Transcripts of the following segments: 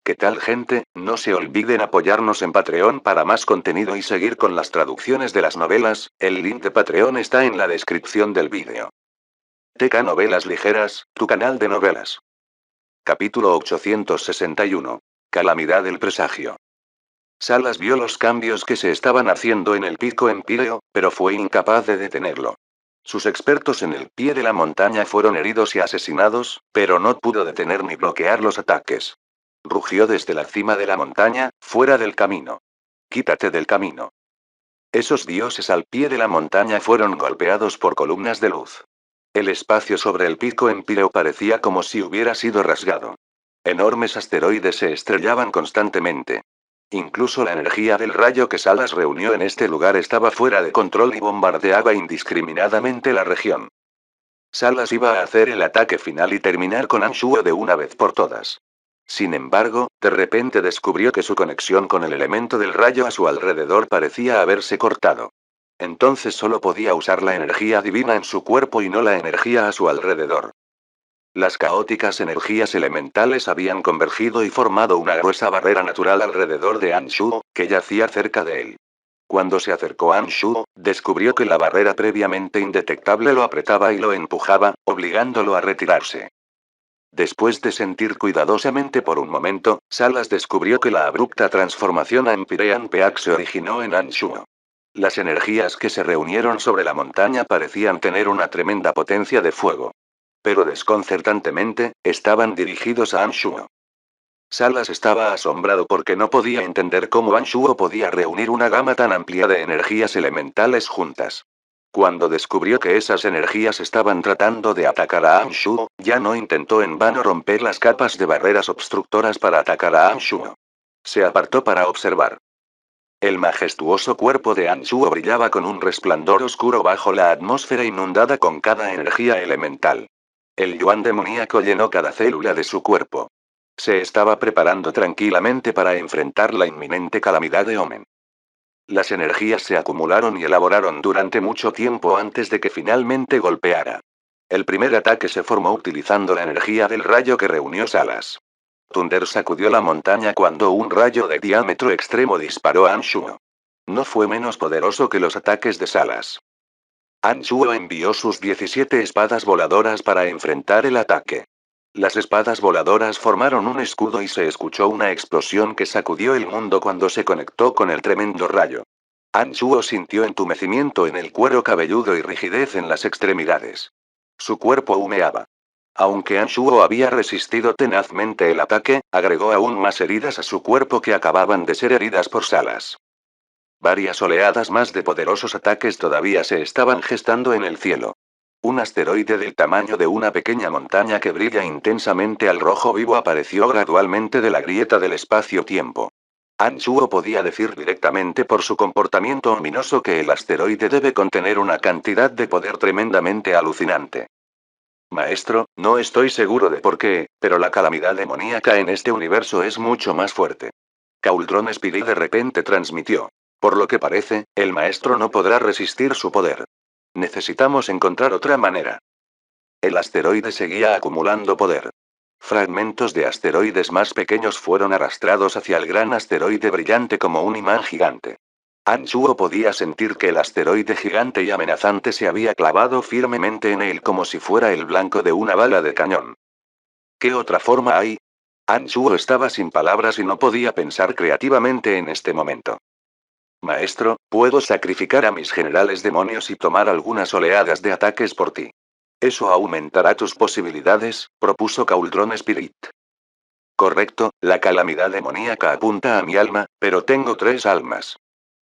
¿Qué tal, gente? No se olviden apoyarnos en Patreon para más contenido y seguir con las traducciones de las novelas. El link de Patreon está en la descripción del vídeo. TK Novelas Ligeras, tu canal de novelas. Capítulo 861. Calamidad del presagio. Salas vio los cambios que se estaban haciendo en el pico Empíreo, pero fue incapaz de detenerlo. Sus expertos en el pie de la montaña fueron heridos y asesinados, pero no pudo detener ni bloquear los ataques. Rugió desde la cima de la montaña: fuera del camino. Quítate del camino. Esos dioses al pie de la montaña fueron golpeados por columnas de luz. El espacio sobre el pico Empíreo parecía como si hubiera sido rasgado. Enormes asteroides se estrellaban constantemente. Incluso la energía del rayo que Salas reunió en este lugar estaba fuera de control y bombardeaba indiscriminadamente la región. Salas iba a hacer el ataque final y terminar con Anshuo de una vez por todas. Sin embargo, de repente descubrió que su conexión con el elemento del rayo a su alrededor parecía haberse cortado. Entonces solo podía usar la energía divina en su cuerpo y no la energía a su alrededor. Las caóticas energías elementales habían convergido y formado una gruesa barrera natural alrededor de Anshuo, que yacía cerca de él. Cuando se acercó a Anshuo, descubrió que la barrera previamente indetectable lo apretaba y lo empujaba, obligándolo a retirarse. Después de sentir cuidadosamente por un momento, Salas descubrió que la abrupta transformación a Empyrean Peak se originó en Anshuo. Las energías que se reunieron sobre la montaña parecían tener una tremenda potencia de fuego. Pero desconcertantemente, estaban dirigidos a Anshuo. Salas estaba asombrado porque no podía entender cómo Anshuo podía reunir una gama tan amplia de energías elementales juntas. Cuando descubrió que esas energías estaban tratando de atacar a Anshuo, ya no intentó en vano romper las capas de barreras obstructoras para atacar a Anshuo. Se apartó para observar. El majestuoso cuerpo de Anshuo brillaba con un resplandor oscuro bajo la atmósfera inundada con cada energía elemental. El yuan demoníaco llenó cada célula de su cuerpo. Se estaba preparando tranquilamente para enfrentar la inminente calamidad de Omen. Las energías se acumularon y elaboraron durante mucho tiempo antes de que finalmente golpeara. El primer ataque se formó utilizando la energía del rayo que reunió Salas. Thunder sacudió la montaña cuando un rayo de diámetro extremo disparó a Anshuo. No fue menos poderoso que los ataques de Salas. Anshuo envió sus 17 espadas voladoras para enfrentar el ataque. Las espadas voladoras formaron un escudo y se escuchó una explosión que sacudió el mundo cuando se conectó con el tremendo rayo. Anshuo sintió entumecimiento en el cuero cabelludo y rigidez en las extremidades. Su cuerpo humeaba. Aunque Anshuo había resistido tenazmente el ataque, agregó aún más heridas a su cuerpo que acababan de ser heridas por Salas. Varias oleadas más de poderosos ataques todavía se estaban gestando en el cielo. Un asteroide del tamaño de una pequeña montaña que brilla intensamente al rojo vivo apareció gradualmente de la grieta del espacio-tiempo. Anshuo podía decir directamente por su comportamiento ominoso que el asteroide debe contener una cantidad de poder tremendamente alucinante. Maestro, no estoy seguro de por qué, pero la calamidad demoníaca en este universo es mucho más fuerte. Cauldron Spirit de repente transmitió. Por lo que parece, el maestro no podrá resistir su poder. Necesitamos encontrar otra manera. El asteroide seguía acumulando poder. Fragmentos de asteroides más pequeños fueron arrastrados hacia el gran asteroide brillante como un imán gigante. Anshuo podía sentir que el asteroide gigante y amenazante se había clavado firmemente en él como si fuera el blanco de una bala de cañón. ¿Qué otra forma hay? Anshuo estaba sin palabras y no podía pensar creativamente en este momento. Maestro, puedo sacrificar a mis generales demonios y tomar algunas oleadas de ataques por ti. Eso aumentará tus posibilidades, propuso Cauldron Spirit. Correcto, la calamidad demoníaca apunta a mi alma, pero tengo 3 almas.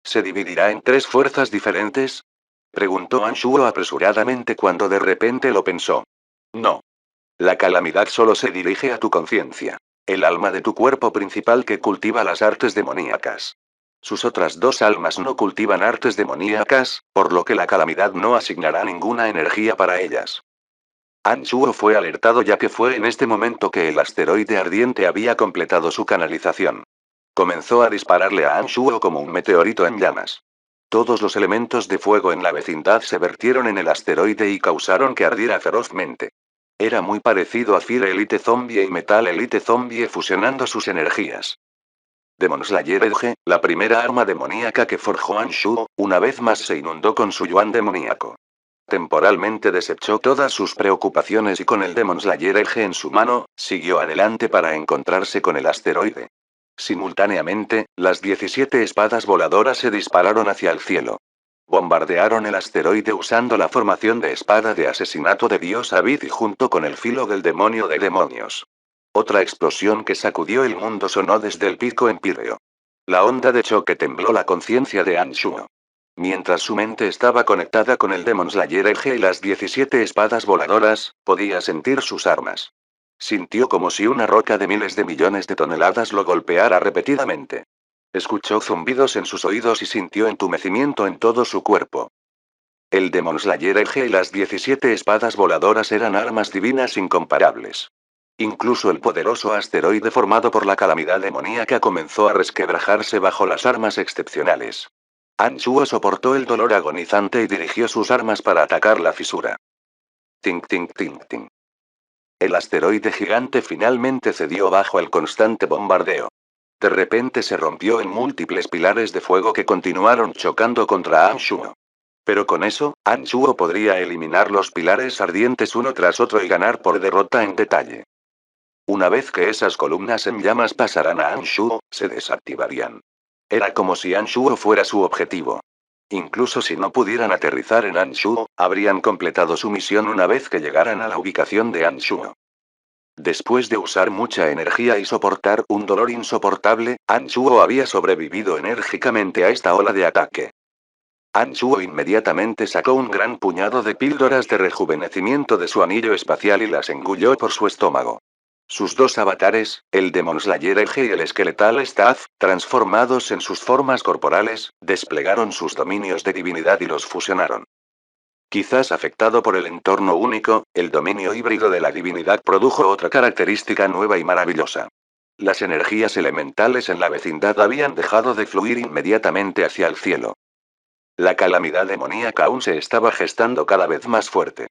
¿Se dividirá en 3 fuerzas diferentes? Preguntó Anshuo apresuradamente cuando de repente lo pensó. No. La calamidad solo se dirige a tu conciencia. El alma de tu cuerpo principal que cultiva las artes demoníacas. Sus otras 2 almas no cultivan artes demoníacas, por lo que la calamidad no asignará ninguna energía para ellas. Anshuo fue alertado ya que fue en este momento que el asteroide ardiente había completado su canalización. Comenzó a dispararle a Anshuo como un meteorito en llamas. Todos los elementos de fuego en la vecindad se vertieron en el asteroide y causaron que ardiera ferozmente. Era muy parecido a Fire Elite Zombie y Metal Elite Zombie fusionando sus energías. Demon Slayer Edge, la primera arma demoníaca que forjó Anshu, una vez más se inundó con su yuan demoníaco. Temporalmente desechó todas sus preocupaciones y con el Demon Slayer Edge en su mano, siguió adelante para encontrarse con el asteroide. Simultáneamente, las 17 espadas voladoras se dispararon hacia el cielo. Bombardearon el asteroide usando la formación de espada de asesinato de Dios Abid y junto con el filo del demonio de demonios. Otra explosión que sacudió el mundo sonó desde el pico empíreo. La onda de choque tembló la conciencia de Anshuo. Mientras su mente estaba conectada con el Demon Slayer Edge y las 17 espadas voladoras, podía sentir sus armas. Sintió como si una roca de miles de millones de toneladas lo golpeara repetidamente. Escuchó zumbidos en sus oídos y sintió entumecimiento en todo su cuerpo. El Demon Slayer Edge y las 17 espadas voladoras eran armas divinas incomparables. Incluso el poderoso asteroide formado por la calamidad demoníaca comenzó a resquebrajarse bajo las armas excepcionales. Anshuo soportó el dolor agonizante y dirigió sus armas para atacar la fisura. Tink tink tink tink. El asteroide gigante finalmente cedió bajo el constante bombardeo. De repente se rompió en múltiples pilares de fuego que continuaron chocando contra Anshuo. Pero con eso, Anshuo podría eliminar los pilares ardientes uno tras otro y ganar por derrota en detalle. Una vez que esas columnas en llamas pasaran a Anshuo, se desactivarían. Era como si Anshuo fuera su objetivo. Incluso si no pudieran aterrizar en Anshuo, habrían completado su misión una vez que llegaran a la ubicación de Anshuo. Después de usar mucha energía y soportar un dolor insoportable, Anshuo había sobrevivido enérgicamente a esta ola de ataque. Anshuo inmediatamente sacó un gran puñado de píldoras de rejuvenecimiento de su anillo espacial y las engulló por su estómago. Sus dos avatares, el Demon Slayer Edge y el Skeletal Staff, transformados en sus formas corporales, desplegaron sus dominios de divinidad y los fusionaron. Quizás afectado por el entorno único, el dominio híbrido de la divinidad produjo otra característica nueva y maravillosa. Las energías elementales en la vecindad habían dejado de fluir inmediatamente hacia el cielo. La calamidad demoníaca aún se estaba gestando cada vez más fuerte.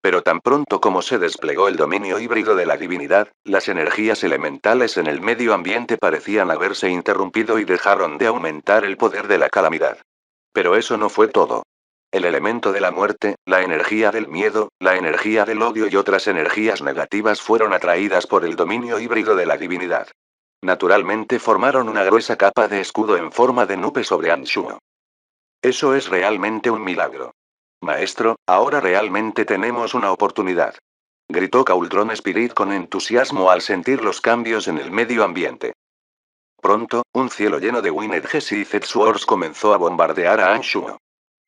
Pero tan pronto como se desplegó el dominio híbrido de la divinidad, las energías elementales en el medio ambiente parecían haberse interrumpido y dejaron de aumentar el poder de la calamidad. Pero eso no fue todo. El elemento de la muerte, la energía del miedo, la energía del odio y otras energías negativas fueron atraídas por el dominio híbrido de la divinidad. Naturalmente formaron una gruesa capa de escudo en forma de nube sobre Anshuo. Eso es realmente un milagro. Maestro, ahora realmente tenemos una oportunidad. Gritó Cauldron Spirit con entusiasmo al sentir los cambios en el medio ambiente. Pronto, un cielo lleno de Winged Edges y Z-Swords comenzó a bombardear a Anshuo.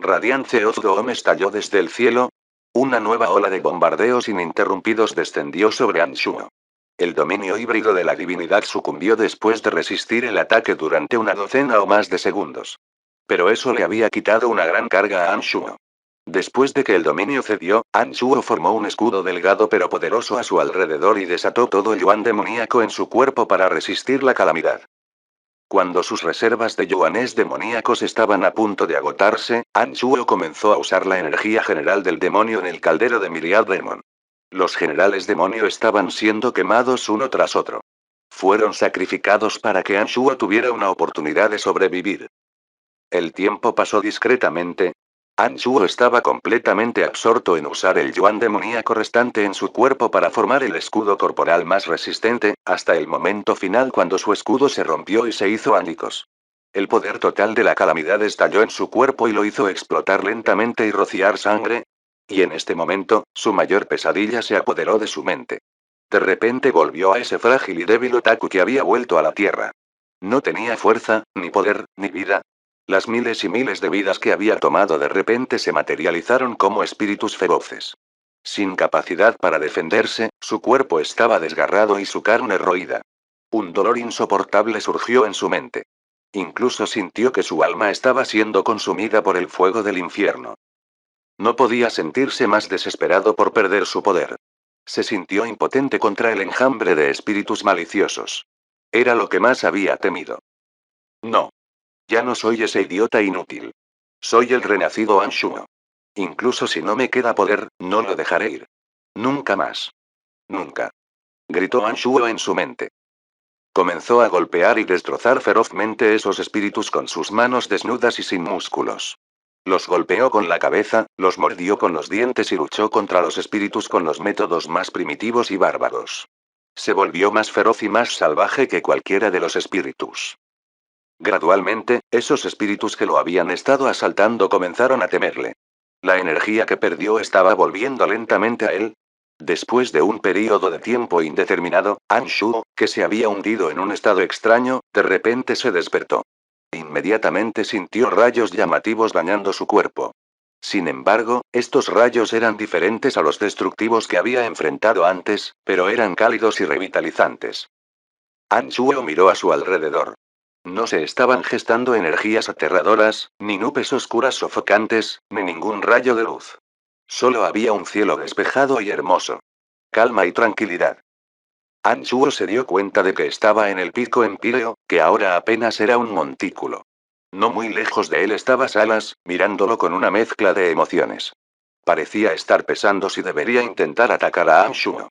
Radiante Dome estalló desde el cielo. Una nueva ola de bombardeos ininterrumpidos descendió sobre Anshuo. El dominio híbrido de la divinidad sucumbió después de resistir el ataque durante una docena o más de segundos. Pero eso le había quitado una gran carga a Anshuo. Después de que el dominio cedió, Anshuo formó un escudo delgado pero poderoso a su alrededor y desató todo el yuan demoníaco en su cuerpo para resistir la calamidad. Cuando sus reservas de yuanes demoníacos estaban a punto de agotarse, Anshuo comenzó a usar la energía general del demonio en el caldero de Myriad Demon. Los generales demonio estaban siendo quemados uno tras otro. Fueron sacrificados para que Anshuo tuviera una oportunidad de sobrevivir. El tiempo pasó discretamente. Anshuo estaba completamente absorto en usar el yuan demoníaco restante en su cuerpo para formar el escudo corporal más resistente, hasta el momento final cuando su escudo se rompió y se hizo ánicos. El poder total de la calamidad estalló en su cuerpo y lo hizo explotar lentamente y rociar sangre. Y en este momento, su mayor pesadilla se apoderó de su mente. De repente volvió a ese frágil y débil otaku que había vuelto a la tierra. No tenía fuerza, ni poder, ni vida. Las miles y miles de vidas que había tomado de repente se materializaron como espíritus feroces. Sin capacidad para defenderse, su cuerpo estaba desgarrado y su carne roída. Un dolor insoportable surgió en su mente. Incluso sintió que su alma estaba siendo consumida por el fuego del infierno. No podía sentirse más desesperado por perder su poder. Se sintió impotente contra el enjambre de espíritus maliciosos. Era lo que más había temido. No. Ya no soy ese idiota inútil. Soy el renacido Anshuo. Incluso si no me queda poder, no lo dejaré ir. Nunca más. Nunca. Gritó Anshuo en su mente. Comenzó a golpear y destrozar ferozmente esos espíritus con sus manos desnudas y sin músculos. Los golpeó con la cabeza, los mordió con los dientes y luchó contra los espíritus con los métodos más primitivos y bárbaros. Se volvió más feroz y más salvaje que cualquiera de los espíritus. Gradualmente, esos espíritus que lo habían estado asaltando comenzaron a temerle. La energía que perdió estaba volviendo lentamente a él. Después de un período de tiempo indeterminado, Anshu, que se había hundido en un estado extraño, de repente se despertó. Inmediatamente sintió rayos llamativos dañando su cuerpo. Sin embargo, estos rayos eran diferentes a los destructivos que había enfrentado antes, pero eran cálidos y revitalizantes. Anshuo miró a su alrededor. No se estaban gestando energías aterradoras, ni nubes oscuras sofocantes, ni ningún rayo de luz. Solo había un cielo despejado y hermoso. Calma y tranquilidad. Anshuo se dio cuenta de que estaba en el pico empíreo, que ahora apenas era un montículo. No muy lejos de él estaba Salas, mirándolo con una mezcla de emociones. Parecía estar pensando si debería intentar atacar a Anshuo.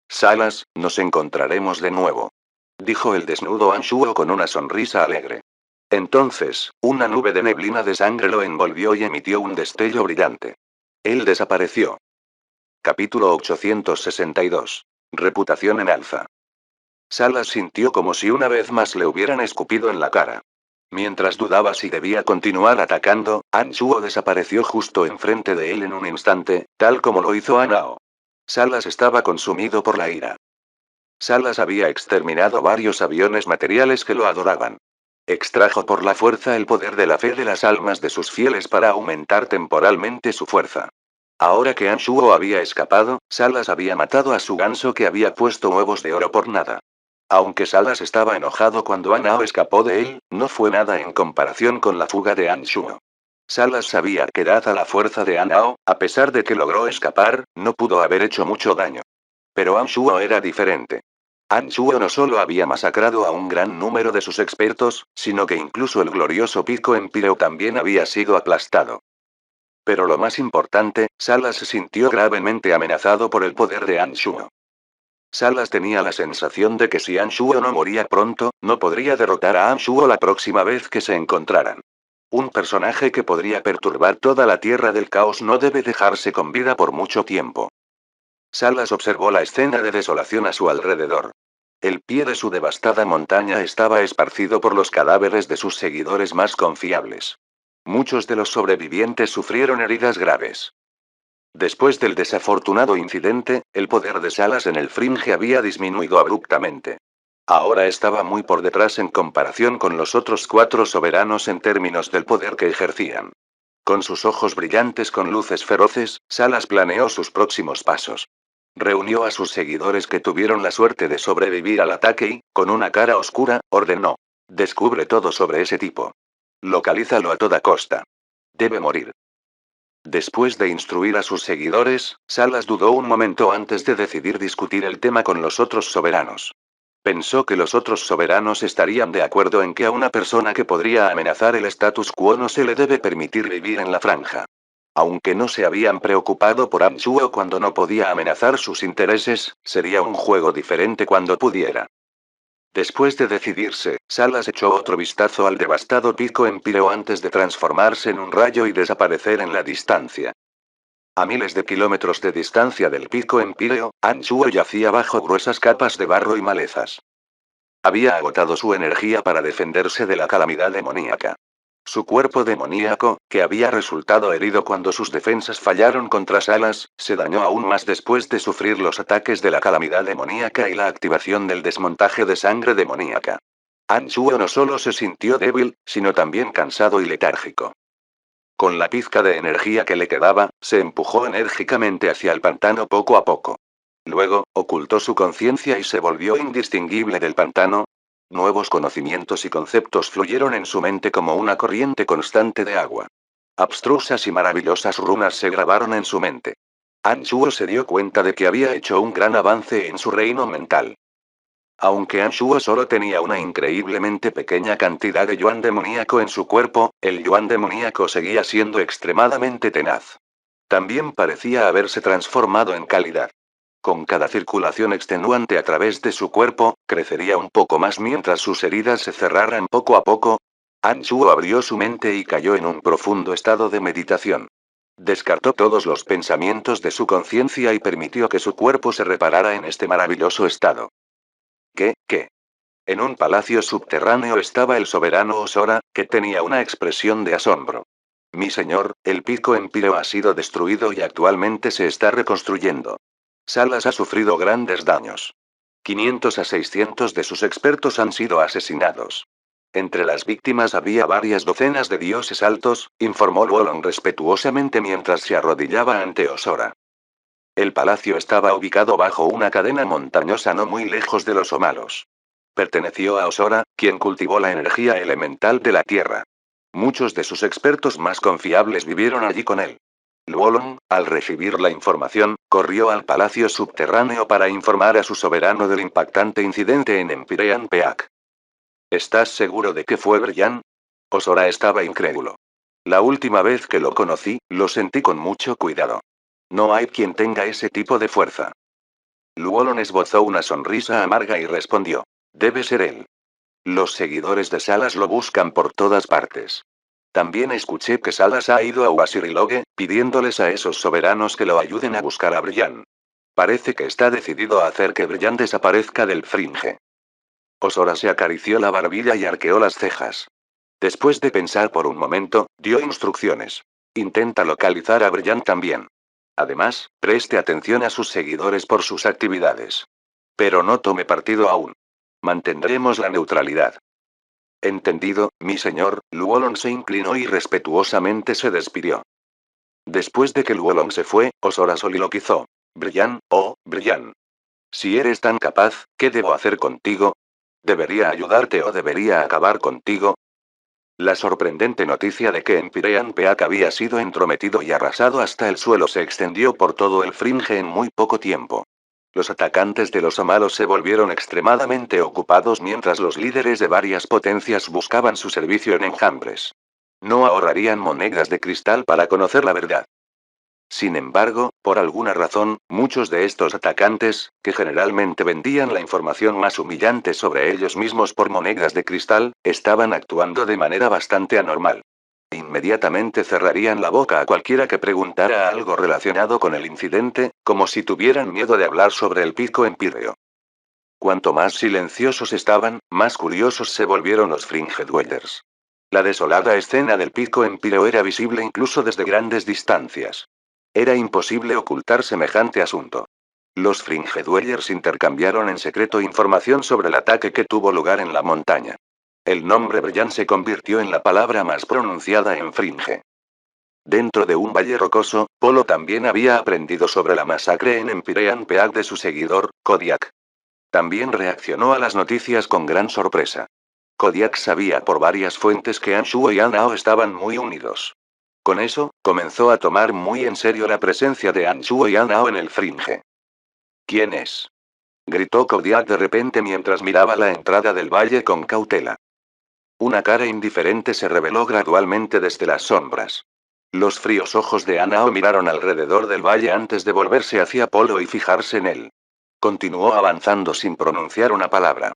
Salas, nos encontraremos de nuevo. Dijo el desnudo Anshuo con una sonrisa alegre. Entonces, una nube de neblina de sangre lo envolvió y emitió un destello brillante. Él desapareció. Capítulo 862. Reputación en alza. Salas sintió como si una vez más le hubieran escupido en la cara. Mientras dudaba si debía continuar atacando, Anshuo desapareció justo enfrente de él en un instante, tal como lo hizo Anao. Salas estaba consumido por la ira. Salas había exterminado varios aviones materiales que lo adoraban. Extrajo por la fuerza el poder de la fe de las almas de sus fieles para aumentar temporalmente su fuerza. Ahora que Anshuo había escapado, Salas había matado a su ganso que había puesto huevos de oro por nada. Aunque Salas estaba enojado cuando Anao escapó de él, no fue nada en comparación con la fuga de Anshuo. Salas sabía que dada la fuerza de Anao, a pesar de que logró escapar, no pudo haber hecho mucho daño. Pero Anshuo era diferente. Anshuo no solo había masacrado a un gran número de sus expertos, sino que incluso el glorioso pico empíreo también había sido aplastado. Pero lo más importante, Salas se sintió gravemente amenazado por el poder de Anshuo. Salas tenía la sensación de que si Anshuo no moría pronto, no podría derrotar a Anshuo la próxima vez que se encontraran. Un personaje que podría perturbar toda la tierra del caos no debe dejarse con vida por mucho tiempo. Salas observó la escena de desolación a su alrededor. El pie de su devastada montaña estaba esparcido por los cadáveres de sus seguidores más confiables. Muchos de los sobrevivientes sufrieron heridas graves. Después del desafortunado incidente, el poder de Salas en el Fringe había disminuido abruptamente. Ahora estaba muy por detrás en comparación con los otros 4 soberanos en términos del poder que ejercían. Con sus ojos brillantes con luces feroces, Salas planeó sus próximos pasos. Reunió a sus seguidores que tuvieron la suerte de sobrevivir al ataque y, con una cara oscura, ordenó. Descubre todo sobre ese tipo. Localízalo a toda costa. Debe morir. Después de instruir a sus seguidores, Salas dudó un momento antes de decidir discutir el tema con los otros soberanos. Pensó que los otros soberanos estarían de acuerdo en que a una persona que podría amenazar el status quo no se le debe permitir vivir en la franja. Aunque no se habían preocupado por Anshuo cuando no podía amenazar sus intereses, sería un juego diferente cuando pudiera. Después de decidirse, Salas echó otro vistazo al devastado pico empíreo antes de transformarse en un rayo y desaparecer en la distancia. A miles de kilómetros de distancia del pico empíreo, Anshuo yacía bajo gruesas capas de barro y malezas. Había agotado su energía para defenderse de la calamidad demoníaca. Su cuerpo demoníaco, que había resultado herido cuando sus defensas fallaron contra Salas, se dañó aún más después de sufrir los ataques de la calamidad demoníaca y la activación del desmontaje de sangre demoníaca. Anshuo no solo se sintió débil, sino también cansado y letárgico. Con la pizca de energía que le quedaba, se empujó enérgicamente hacia el pantano poco a poco. Luego, ocultó su conciencia y se volvió indistinguible del pantano. Nuevos conocimientos y conceptos fluyeron en su mente como una corriente constante de agua. Abstrusas y maravillosas runas se grabaron en su mente. Anshuo se dio cuenta de que había hecho un gran avance en su reino mental. Aunque Anshuo solo tenía una increíblemente pequeña cantidad de yuan demoníaco en su cuerpo, el yuan demoníaco seguía siendo extremadamente tenaz. También parecía haberse transformado en calidad. Con cada circulación extenuante a través de su cuerpo, crecería un poco más mientras sus heridas se cerraran poco a poco. Anshuo abrió su mente y cayó en un profundo estado de meditación. Descartó todos los pensamientos de su conciencia y permitió que su cuerpo se reparara en este maravilloso estado. ¿Qué? En un palacio subterráneo estaba el soberano Osora, que tenía una expresión de asombro. Mi señor, el pico Empíreo ha sido destruido y actualmente se está reconstruyendo. Salas ha sufrido grandes daños. 500 a 600 de sus expertos han sido asesinados. Entre las víctimas había varias docenas de dioses altos, informó Wolong respetuosamente mientras se arrodillaba ante Osora. El palacio estaba ubicado bajo una cadena montañosa no muy lejos de los Omalos. Perteneció a Osora, quien cultivó la energía elemental de la tierra. Muchos de sus expertos más confiables vivieron allí con él. Wolong, al recibir la información, corrió al palacio subterráneo para informar a su soberano del impactante incidente en Empirean Peak. ¿Estás seguro de que fue Brian? Osora estaba incrédulo. La última vez que lo conocí, lo sentí con mucho cuidado. No hay quien tenga ese tipo de fuerza. Wolong esbozó una sonrisa amarga y respondió. Debe ser él. Los seguidores de Salas lo buscan por todas partes. También escuché que Salas ha ido a Uasiriloge, pidiéndoles a esos soberanos que lo ayuden a buscar a Brian. Parece que está decidido a hacer que Brian desaparezca del Fringe. Osora se acarició la barbilla y arqueó las cejas. Después de pensar por un momento, dio instrucciones. Intenta localizar a Brian también. Además, preste atención a sus seguidores por sus actividades. Pero no tome partido aún. Mantendremos la neutralidad. Entendido, mi señor. Wolong se inclinó y respetuosamente se despidió. Después de que Wolong se fue, Osora soliloquizó. Brian, oh, Brian. Si eres tan capaz, ¿qué debo hacer contigo? ¿Debería ayudarte o debería acabar contigo? La sorprendente noticia de que Empirean Peak había sido entrometido y arrasado hasta el suelo se extendió por todo el Fringe en muy poco tiempo. Los atacantes de los Amalos se volvieron extremadamente ocupados mientras los líderes de varias potencias buscaban su servicio en enjambres. No ahorrarían monedas de cristal para conocer la verdad. Sin embargo, por alguna razón, muchos de estos atacantes, que generalmente vendían la información más humillante sobre ellos mismos por monedas de cristal, estaban actuando de manera bastante anormal. Inmediatamente cerrarían la boca a cualquiera que preguntara algo relacionado con el incidente, como si tuvieran miedo de hablar sobre el pico empíreo. Cuanto más silenciosos estaban, más curiosos se volvieron los Fringe Dwellers. La desolada escena del pico empíreo era visible incluso desde grandes distancias. Era imposible ocultar semejante asunto. Los Fringe Dwellers intercambiaron en secreto información sobre el ataque que tuvo lugar en la montaña. El nombre Brian se convirtió en la palabra más pronunciada en Fringe. Dentro de un valle rocoso, Polo también había aprendido sobre la masacre en Empirean Peak de su seguidor, Kodiak. También reaccionó a las noticias con gran sorpresa. Kodiak sabía por varias fuentes que Anshuo y Anao estaban muy unidos. Con eso, comenzó a tomar muy en serio la presencia de Anshuo y Anao en el Fringe. ¿Quién es? Gritó Kodiak de repente mientras miraba la entrada del valle con cautela. Una cara indiferente se reveló gradualmente desde las sombras. Los fríos ojos de Anao miraron alrededor del valle antes de volverse hacia Polo y fijarse en él. Continuó avanzando sin pronunciar una palabra.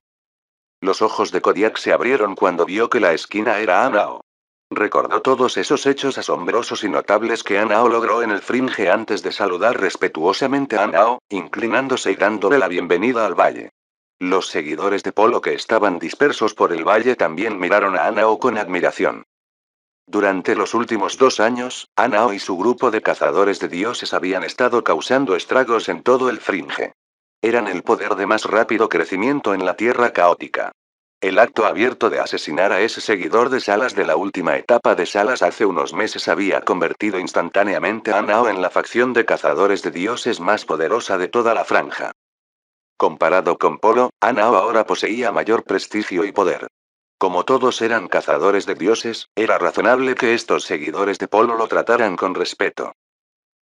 Los ojos de Kodiak se abrieron cuando vio que la esquina era Anao. Recordó todos esos hechos asombrosos y notables que Anao logró en el Fringe antes de saludar respetuosamente a Anao, inclinándose y dándole la bienvenida al valle. Los seguidores de Polo que estaban dispersos por el valle también miraron a Anao con admiración. Durante los últimos 2 años, Anao y su grupo de cazadores de dioses habían estado causando estragos en todo el Fringe. Eran el poder de más rápido crecimiento en la tierra caótica. El acto abierto de asesinar a ese seguidor de Salas de la última etapa de Salas hace unos meses había convertido instantáneamente a Anao en la facción de cazadores de dioses más poderosa de toda la franja. Comparado con Polo, Anao ahora poseía mayor prestigio y poder. Como todos eran cazadores de dioses, era razonable que estos seguidores de Polo lo trataran con respeto.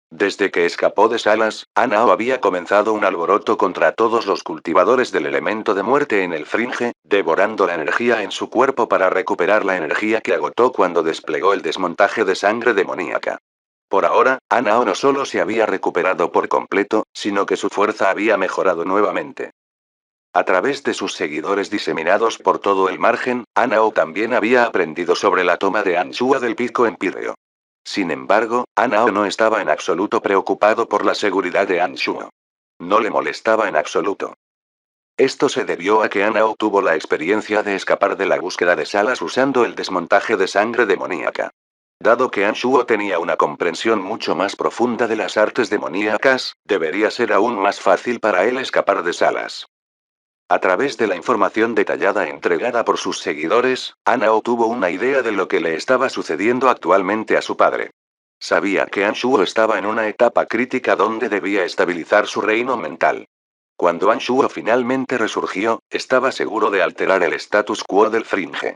Desde que escapó de Salas, Anao había comenzado un alboroto contra todos los cultivadores del elemento de muerte en el Fringe, devorando la energía en su cuerpo para recuperar la energía que agotó cuando desplegó el desmontaje de sangre demoníaca. Por ahora, Anao no solo se había recuperado por completo, sino que su fuerza había mejorado nuevamente. A través de sus seguidores diseminados por todo el margen, Anao también había aprendido sobre la toma de Anshua del pico empíreo. Sin embargo, Anao no estaba en absoluto preocupado por la seguridad de Anshua. No le molestaba en absoluto. Esto se debió a que Anao tuvo la experiencia de escapar de la búsqueda de Salas usando el desmontaje de sangre demoníaca. Dado que Anshuo tenía una comprensión mucho más profunda de las artes demoníacas, debería ser aún más fácil para él escapar de Salas. A través de la información detallada entregada por sus seguidores, Anao tuvo una idea de lo que le estaba sucediendo actualmente a su padre. Sabía que Anshuo estaba en una etapa crítica donde debía estabilizar su reino mental. Cuando Anshuo finalmente resurgió, estaba seguro de alterar el status quo del Fringe.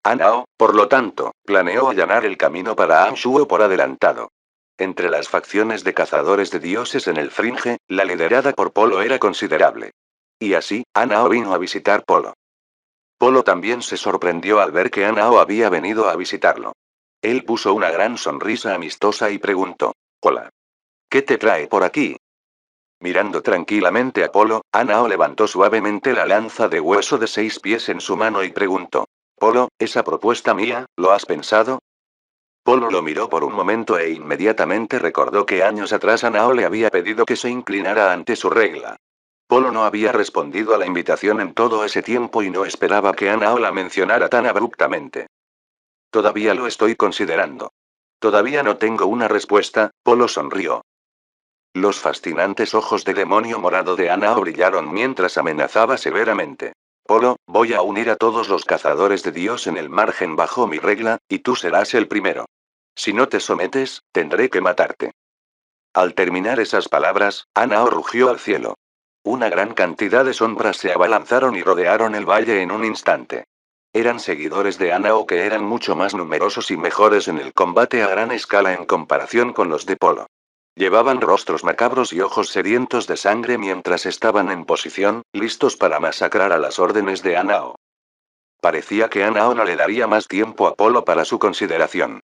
Anao, por lo tanto, planeó allanar el camino para Anshuo por adelantado. Entre las facciones de cazadores de dioses en el Fringe, la liderada por Polo era considerable. Y así, Anao vino a visitar Polo. Polo también se sorprendió al ver que Anao había venido a visitarlo. Él puso una gran sonrisa amistosa y preguntó: «Hola. ¿Qué te trae por aquí?» Mirando tranquilamente a Polo, Anao levantó suavemente la lanza de hueso de 6 pies en su mano y preguntó: «Polo, esa propuesta mía, ¿lo has pensado?» Polo lo miró por un momento e inmediatamente recordó que años atrás Anao le había pedido que se inclinara ante su regla. Polo no había respondido a la invitación en todo ese tiempo y no esperaba que Anao la mencionara tan abruptamente. «Todavía lo estoy considerando. Todavía no tengo una respuesta», Polo sonrió. Los fascinantes ojos de demonio morado de Anao brillaron mientras amenazaba severamente. «Polo, voy a unir a todos los cazadores de Dios en el margen bajo mi regla, y tú serás el primero. Si no te sometes, tendré que matarte». Al terminar esas palabras, Anao rugió al cielo. Una gran cantidad de sombras se abalanzaron y rodearon el valle en un instante. Eran seguidores de Anao que eran mucho más numerosos y mejores en el combate a gran escala en comparación con los de Polo. Llevaban rostros macabros y ojos sedientos de sangre mientras estaban en posición, listos para masacrar a las órdenes de Anao. Parecía que Anao no le daría más tiempo a Polo para su consideración.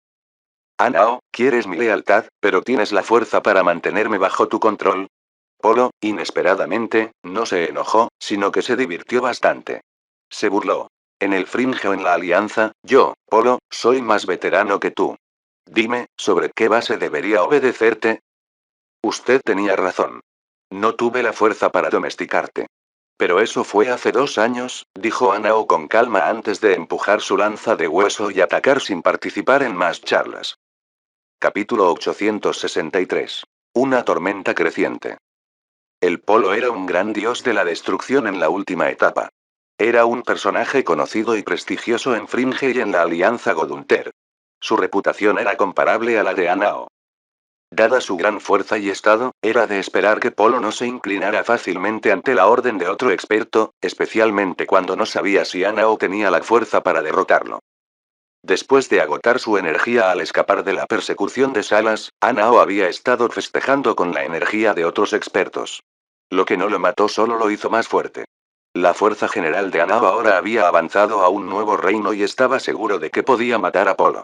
«Anao, quieres mi lealtad, pero tienes la fuerza para mantenerme bajo tu control». Polo, inesperadamente, no se enojó, sino que se divirtió bastante. Se burló. «En el Fringe o en la Alianza, yo, Polo, soy más veterano que tú. Dime, ¿sobre qué base debería obedecerte?» Usted tenía razón. No tuve la fuerza para domesticarte. Pero eso fue hace 2 años, dijo Anao con calma antes de empujar su lanza de hueso y atacar sin participar en más charlas. Capítulo 863. Una tormenta creciente. El Polo era un gran dios de la destrucción en la última etapa. Era un personaje conocido y prestigioso en Fringe y en la Alianza Godunter. Su reputación era comparable a la de Anao. Dada su gran fuerza y estado, era de esperar que Polo no se inclinara fácilmente ante la orden de otro experto, especialmente cuando no sabía si Anao tenía la fuerza para derrotarlo. Después de agotar su energía al escapar de la persecución de Salas, Anao había estado festejando con la energía de otros expertos. Lo que no lo mató solo lo hizo más fuerte. La fuerza general de Anao ahora había avanzado a un nuevo reino y estaba seguro de que podía matar a Polo.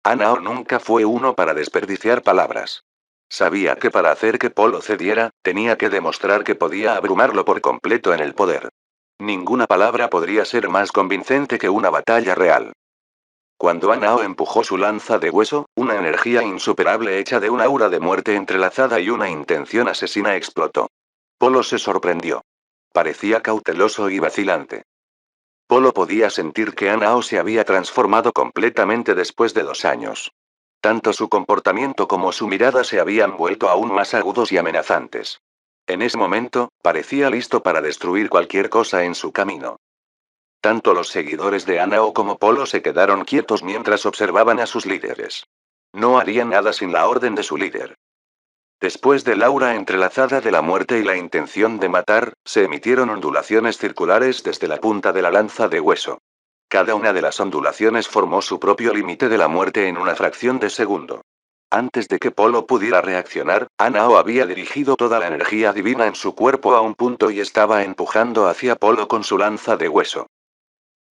Anao nunca fue uno para desperdiciar palabras. Sabía que para hacer que Polo cediera, tenía que demostrar que podía abrumarlo por completo en el poder. Ninguna palabra podría ser más convincente que una batalla real. Cuando Anao empujó su lanza de hueso, una energía insuperable hecha de un aura de muerte entrelazada y una intención asesina explotó. Polo se sorprendió. Parecía cauteloso y vacilante. Polo podía sentir que Anao se había transformado completamente después de 2 años. Tanto su comportamiento como su mirada se habían vuelto aún más agudos y amenazantes. En ese momento, parecía listo para destruir cualquier cosa en su camino. Tanto los seguidores de Anao como Polo se quedaron quietos mientras observaban a sus líderes. No harían nada sin la orden de su líder. Después del aura entrelazada de la muerte y la intención de matar, se emitieron ondulaciones circulares desde la punta de la lanza de hueso. Cada una de las ondulaciones formó su propio límite de la muerte en una fracción de segundo. Antes de que Polo pudiera reaccionar, Anao había dirigido toda la energía divina en su cuerpo a un punto y estaba empujando hacia Polo con su lanza de hueso.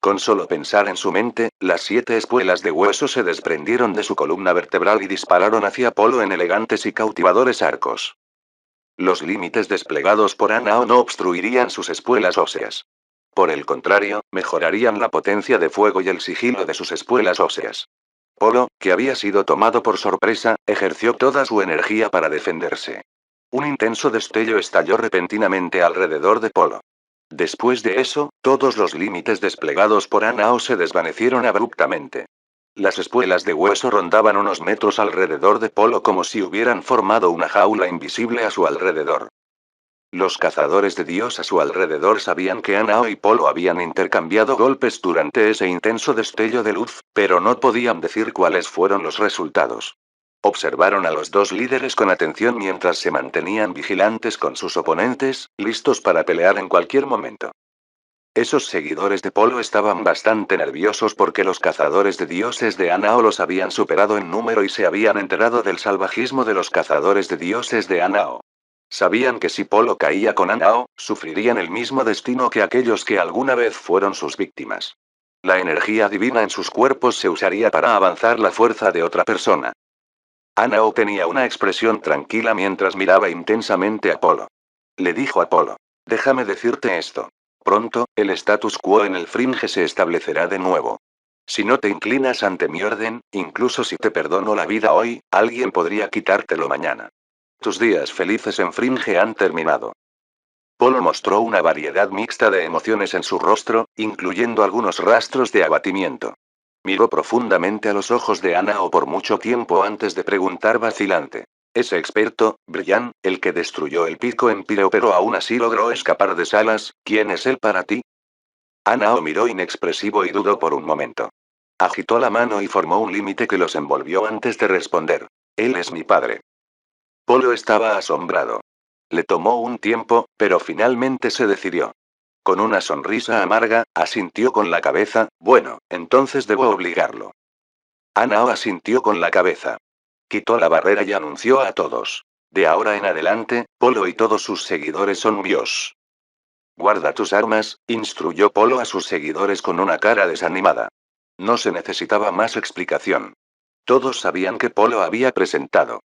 Con solo pensar en su mente, las 7 espuelas de hueso se desprendieron de su columna vertebral y dispararon hacia Polo en elegantes y cautivadores arcos. Los límites desplegados por Anao no obstruirían sus espuelas óseas. Por el contrario, mejorarían la potencia de fuego y el sigilo de sus espuelas óseas. Polo, que había sido tomado por sorpresa, ejerció toda su energía para defenderse. Un intenso destello estalló repentinamente alrededor de Polo. Después de eso, todos los límites desplegados por Anao se desvanecieron abruptamente. Las espuelas de hueso rondaban unos metros alrededor de Polo como si hubieran formado una jaula invisible a su alrededor. Los cazadores de Dios a su alrededor sabían que Anao y Polo habían intercambiado golpes durante ese intenso destello de luz, pero no podían decir cuáles fueron los resultados. Observaron a los dos líderes con atención mientras se mantenían vigilantes con sus oponentes, listos para pelear en cualquier momento. Esos seguidores de Polo estaban bastante nerviosos porque los cazadores de dioses de Anao los habían superado en número y se habían enterado del salvajismo de los cazadores de dioses de Anao. Sabían que si Polo caía con Anao, sufrirían el mismo destino que aquellos que alguna vez fueron sus víctimas. La energía divina en sus cuerpos se usaría para avanzar la fuerza de otra persona. Anao tenía una expresión tranquila mientras miraba intensamente a Polo. Le dijo a Polo: déjame decirte esto. Pronto, el status quo en el Fringe se establecerá de nuevo. Si no te inclinas ante mi orden, incluso si te perdono la vida hoy, alguien podría quitártelo mañana. Tus días felices en Fringe han terminado. Polo mostró una variedad mixta de emociones en su rostro, incluyendo algunos rastros de abatimiento. Miró profundamente a los ojos de Anao por mucho tiempo antes de preguntar vacilante. Ese experto, Brian, el que destruyó el pico empíreo pero aún así logró escapar de Salas, ¿quién es él para ti? Anao miró inexpresivo y dudó por un momento. Agitó la mano y formó un límite que los envolvió antes de responder. Él es mi padre. Polo estaba asombrado. Le tomó un tiempo, pero finalmente se decidió. Con una sonrisa amarga, asintió con la cabeza, bueno, entonces debo obligarlo. Anao asintió con la cabeza. Quitó la barrera y anunció a todos. De ahora en adelante, Polo y todos sus seguidores son Dios. Guarda tus armas, instruyó Polo a sus seguidores con una cara desanimada. No se necesitaba más explicación. Todos sabían que Polo había presentado.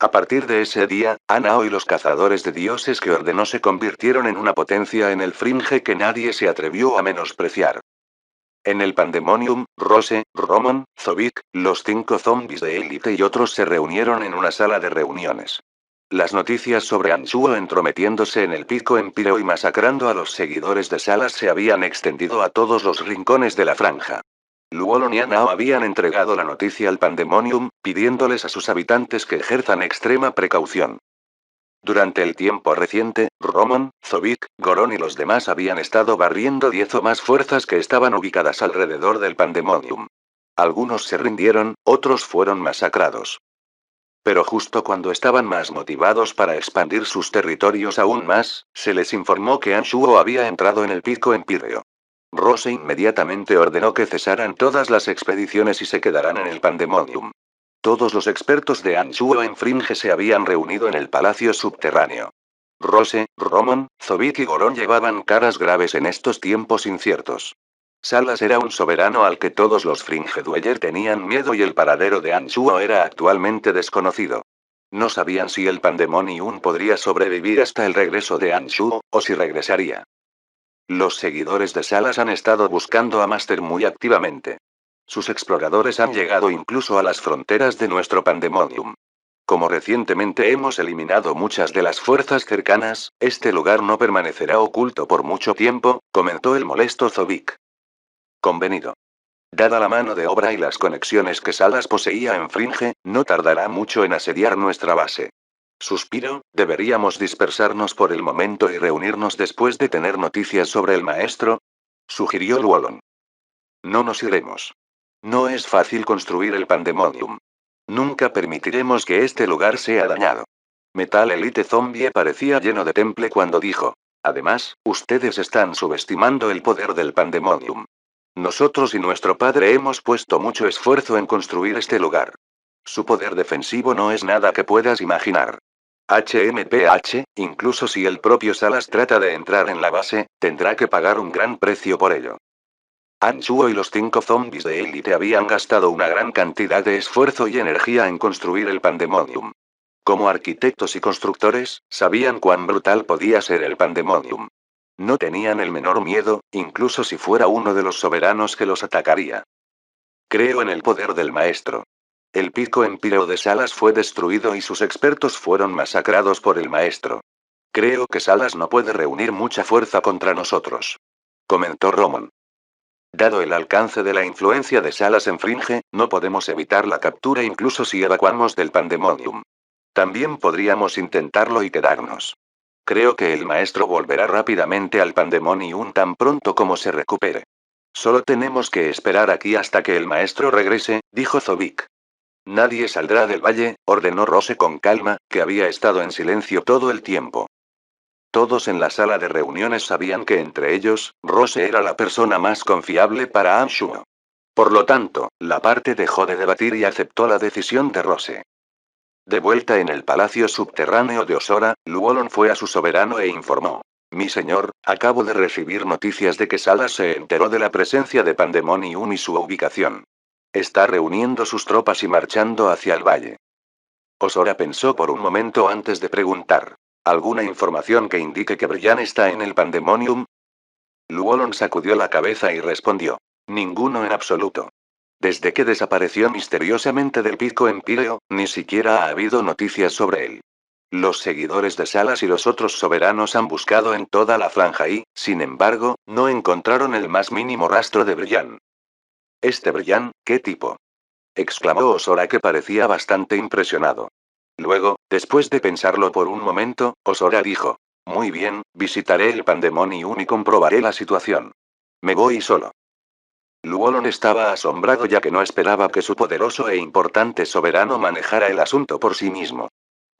A partir de ese día, Anao y los cazadores de dioses que ordenó se convirtieron en una potencia en el Fringe que nadie se atrevió a menospreciar. En el Pandemonium, Rose, Roman, Zobik, los 5 zombies de élite y otros se reunieron en una sala de reuniones. Las noticias sobre Anshuo entrometiéndose en el pico empíreo y masacrando a los seguidores de Salas se habían extendido a todos los rincones de la franja. Luolon y Anao habían entregado la noticia al Pandemonium, pidiéndoles a sus habitantes que ejerzan extrema precaución. Durante el tiempo reciente, Roman, Zobik, Goron y los demás habían estado barriendo 10 o más fuerzas que estaban ubicadas alrededor del Pandemonium. Algunos se rindieron, otros fueron masacrados. Pero justo cuando estaban más motivados para expandir sus territorios aún más, se les informó que Anshuo había entrado en el pico empíreo. Rose inmediatamente ordenó que cesaran todas las expediciones y se quedaran en el Pandemonium. Todos los expertos de Anshuo en Fringe se habían reunido en el palacio subterráneo. Rose, Roman, Zobik y Goron llevaban caras graves en estos tiempos inciertos. Salas era un soberano al que todos los Fringe Dweller tenían miedo y el paradero de Anshuo era actualmente desconocido. No sabían si el Pandemonium podría sobrevivir hasta el regreso de Anshuo, o si regresaría. Los seguidores de Salas han estado buscando a Master muy activamente. Sus exploradores han llegado incluso a las fronteras de nuestro Pandemonium. Como recientemente hemos eliminado muchas de las fuerzas cercanas, este lugar no permanecerá oculto por mucho tiempo, comentó el molesto Zobik. Convenido. Dada la mano de obra y las conexiones que Salas poseía en Fringe, no tardará mucho en asediar nuestra base. Suspiro, deberíamos dispersarnos por el momento y reunirnos después de tener noticias sobre el maestro, sugirió Luolon. No nos iremos. No es fácil construir el Pandemonium. Nunca permitiremos que este lugar sea dañado. Metal Elite Zombie parecía lleno de temple cuando dijo. Además, ustedes están subestimando el poder del Pandemonium. Nosotros y nuestro padre hemos puesto mucho esfuerzo en construir este lugar. Su poder defensivo no es nada que puedas imaginar. HMPH, incluso si el propio Salas trata de entrar en la base, tendrá que pagar un gran precio por ello. Anchuo y los 5 zombies de élite habían gastado una gran cantidad de esfuerzo y energía en construir el Pandemonium. Como arquitectos y constructores, sabían cuán brutal podía ser el Pandemonium. No tenían el menor miedo, incluso si fuera uno de los soberanos que los atacaría. Creo en el poder del maestro. El pico empíreo de Salas fue destruido y sus expertos fueron masacrados por el maestro. Creo que Salas no puede reunir mucha fuerza contra nosotros. Comentó Roman. Dado el alcance de la influencia de Salas en Fringe, no podemos evitar la captura incluso si evacuamos del Pandemonium. También podríamos intentarlo y quedarnos. Creo que el maestro volverá rápidamente al Pandemonium tan pronto como se recupere. Solo tenemos que esperar aquí hasta que el maestro regrese, dijo Zobik. Nadie saldrá del valle, ordenó Rose con calma, que había estado en silencio todo el tiempo. Todos en la sala de reuniones sabían que entre ellos, Rose era la persona más confiable para Anshuo. Por lo tanto, la parte dejó de debatir y aceptó la decisión de Rose. De vuelta en el palacio subterráneo de Osora, Luolon fue a su soberano e informó. Mi señor, acabo de recibir noticias de que Salas se enteró de la presencia de Pandemonium y su ubicación. Está reuniendo sus tropas y marchando hacia el valle. Osora pensó por un momento antes de preguntar. ¿Alguna información que indique que Brian está en el Pandemonium? Luolon sacudió la cabeza y respondió. Ninguno en absoluto. Desde que desapareció misteriosamente del pico empíreo, ni siquiera ha habido noticias sobre él. Los seguidores de Salas y los otros soberanos han buscado en toda la franja y, sin embargo, no encontraron el más mínimo rastro de Brian. ¿Este Brian, qué tipo? Exclamó Osora, que parecía bastante impresionado. Luego, después de pensarlo por un momento, Osora dijo. Muy bien, visitaré el Pandemonium y comprobaré la situación. Me voy solo. Luolon estaba asombrado ya que no esperaba que su poderoso e importante soberano manejara el asunto por sí mismo.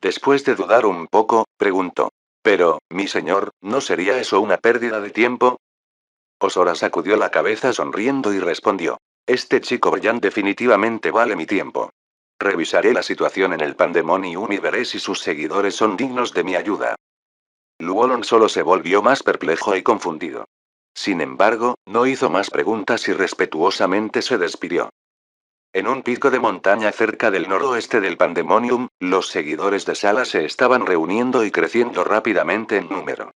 Después de dudar un poco, preguntó. Pero, mi señor, ¿no sería eso una pérdida de tiempo? Osora sacudió la cabeza sonriendo y respondió. Este chico Brian definitivamente vale mi tiempo. Revisaré la situación en el Pandemonium y veré si sus seguidores son dignos de mi ayuda. Luolon solo se volvió más perplejo y confundido. Sin embargo, no hizo más preguntas y respetuosamente se despidió. En un pico de montaña cerca del noroeste del Pandemonium, los seguidores de Salas se estaban reuniendo y creciendo rápidamente en número.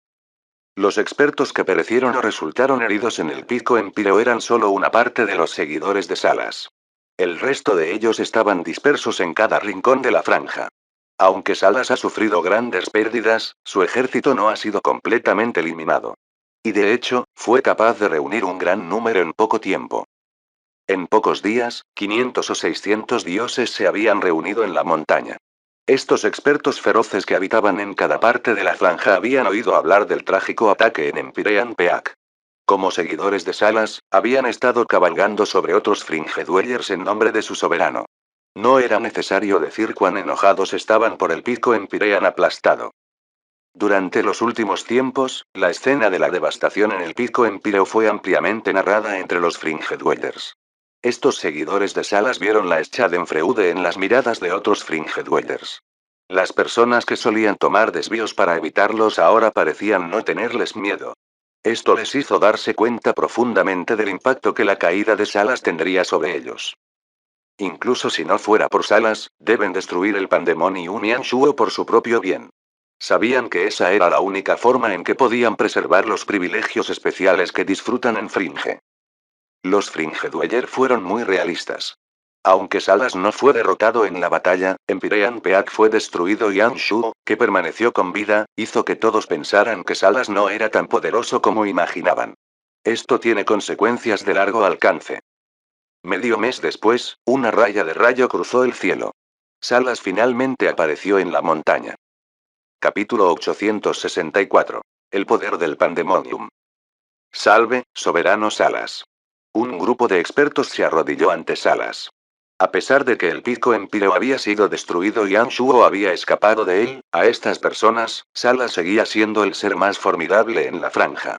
Los expertos que perecieron o resultaron heridos en el pico empíreo eran solo una parte de los seguidores de Salas. El resto de ellos estaban dispersos en cada rincón de la franja. Aunque Salas ha sufrido grandes pérdidas, su ejército no ha sido completamente eliminado. Y de hecho, fue capaz de reunir un gran número en poco tiempo. En pocos días, 500 o 600 dioses se habían reunido en la montaña. Estos expertos feroces que habitaban en cada parte de la franja habían oído hablar del trágico ataque en Empyrean Peak. Como seguidores de Salas, habían estado cabalgando sobre otros Fringe Dwellers en nombre de su soberano. No era necesario decir cuán enojados estaban por el pico Empyrean aplastado. Durante los últimos tiempos, la escena de la devastación en el pico Empíreo fue ampliamente narrada entre los Fringe Dwellers. Estos seguidores de Salas vieron la Schadenfreude en las miradas de otros Fringe Dwellers. Las personas que solían tomar desvíos para evitarlos ahora parecían no tenerles miedo. Esto les hizo darse cuenta profundamente del impacto que la caída de Salas tendría sobre ellos. Incluso si no fuera por Salas, deben destruir el Pandemonium y Anshuo por su propio bien. Sabían que esa era la única forma en que podían preservar los privilegios especiales que disfrutan en Fringe. Los Fringe Dweller fueron muy realistas. Aunque Salas no fue derrotado en la batalla, Empyrean Peak fue destruido y Anshuo, que permaneció con vida, hizo que todos pensaran que Salas no era tan poderoso como imaginaban. Esto tiene consecuencias de largo alcance. Medio mes después, una raya de rayo cruzó el cielo. Salas finalmente apareció en la montaña. Capítulo 864. El poder del Pandemonium. Salve, soberano Salas. Un grupo de expertos se arrodilló ante Salas. A pesar de que el pico Empíreo había sido destruido y Anshuo había escapado de él, a estas personas, Salas seguía siendo el ser más formidable en la franja.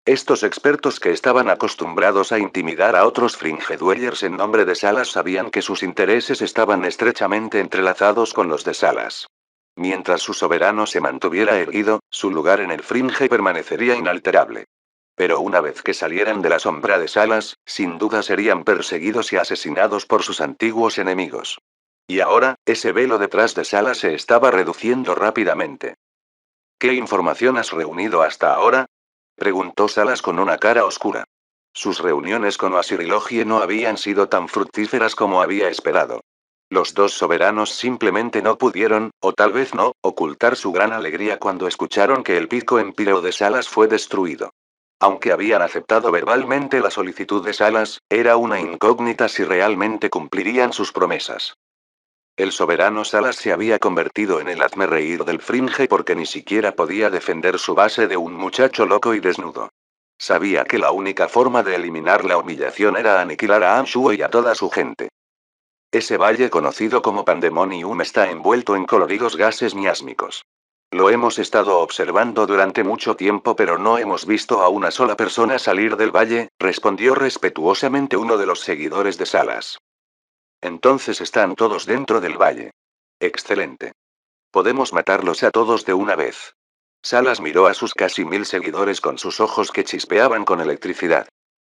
Estos expertos que estaban acostumbrados a intimidar a otros Fringe Dwellers en nombre de Salas sabían que sus intereses estaban estrechamente entrelazados con los de Salas. Mientras su soberano se mantuviera erguido, su lugar en el Fringe permanecería inalterable. Pero una vez que salieran de la sombra de Salas, sin duda serían perseguidos y asesinados por sus antiguos enemigos. Y ahora, ese velo detrás de Salas se estaba reduciendo rápidamente. ¿Qué información has reunido hasta ahora? Preguntó Salas con una cara oscura. Sus reuniones con Oasirilogie no habían sido tan fructíferas como había esperado. Los dos soberanos simplemente no pudieron, o tal vez no, ocultar su gran alegría cuando escucharon que el pico empíreo de Salas fue destruido. Aunque habían aceptado verbalmente la solicitud de Salas, era una incógnita si realmente cumplirían sus promesas. El soberano Salas se había convertido en el hazmerreír del Fringe porque ni siquiera podía defender su base de un muchacho loco y desnudo. Sabía que la única forma de eliminar la humillación era aniquilar a Anshuo y a toda su gente. Ese valle conocido como Pandemonium está envuelto en coloridos gases miásmicos. Lo hemos estado observando durante mucho tiempo, pero no hemos visto a una sola persona salir del valle, respondió respetuosamente uno de los seguidores de Salas. Entonces están todos dentro del valle. Excelente. Podemos matarlos a todos de una vez. Salas miró a sus casi 1000 seguidores con sus ojos que chispeaban con electricidad.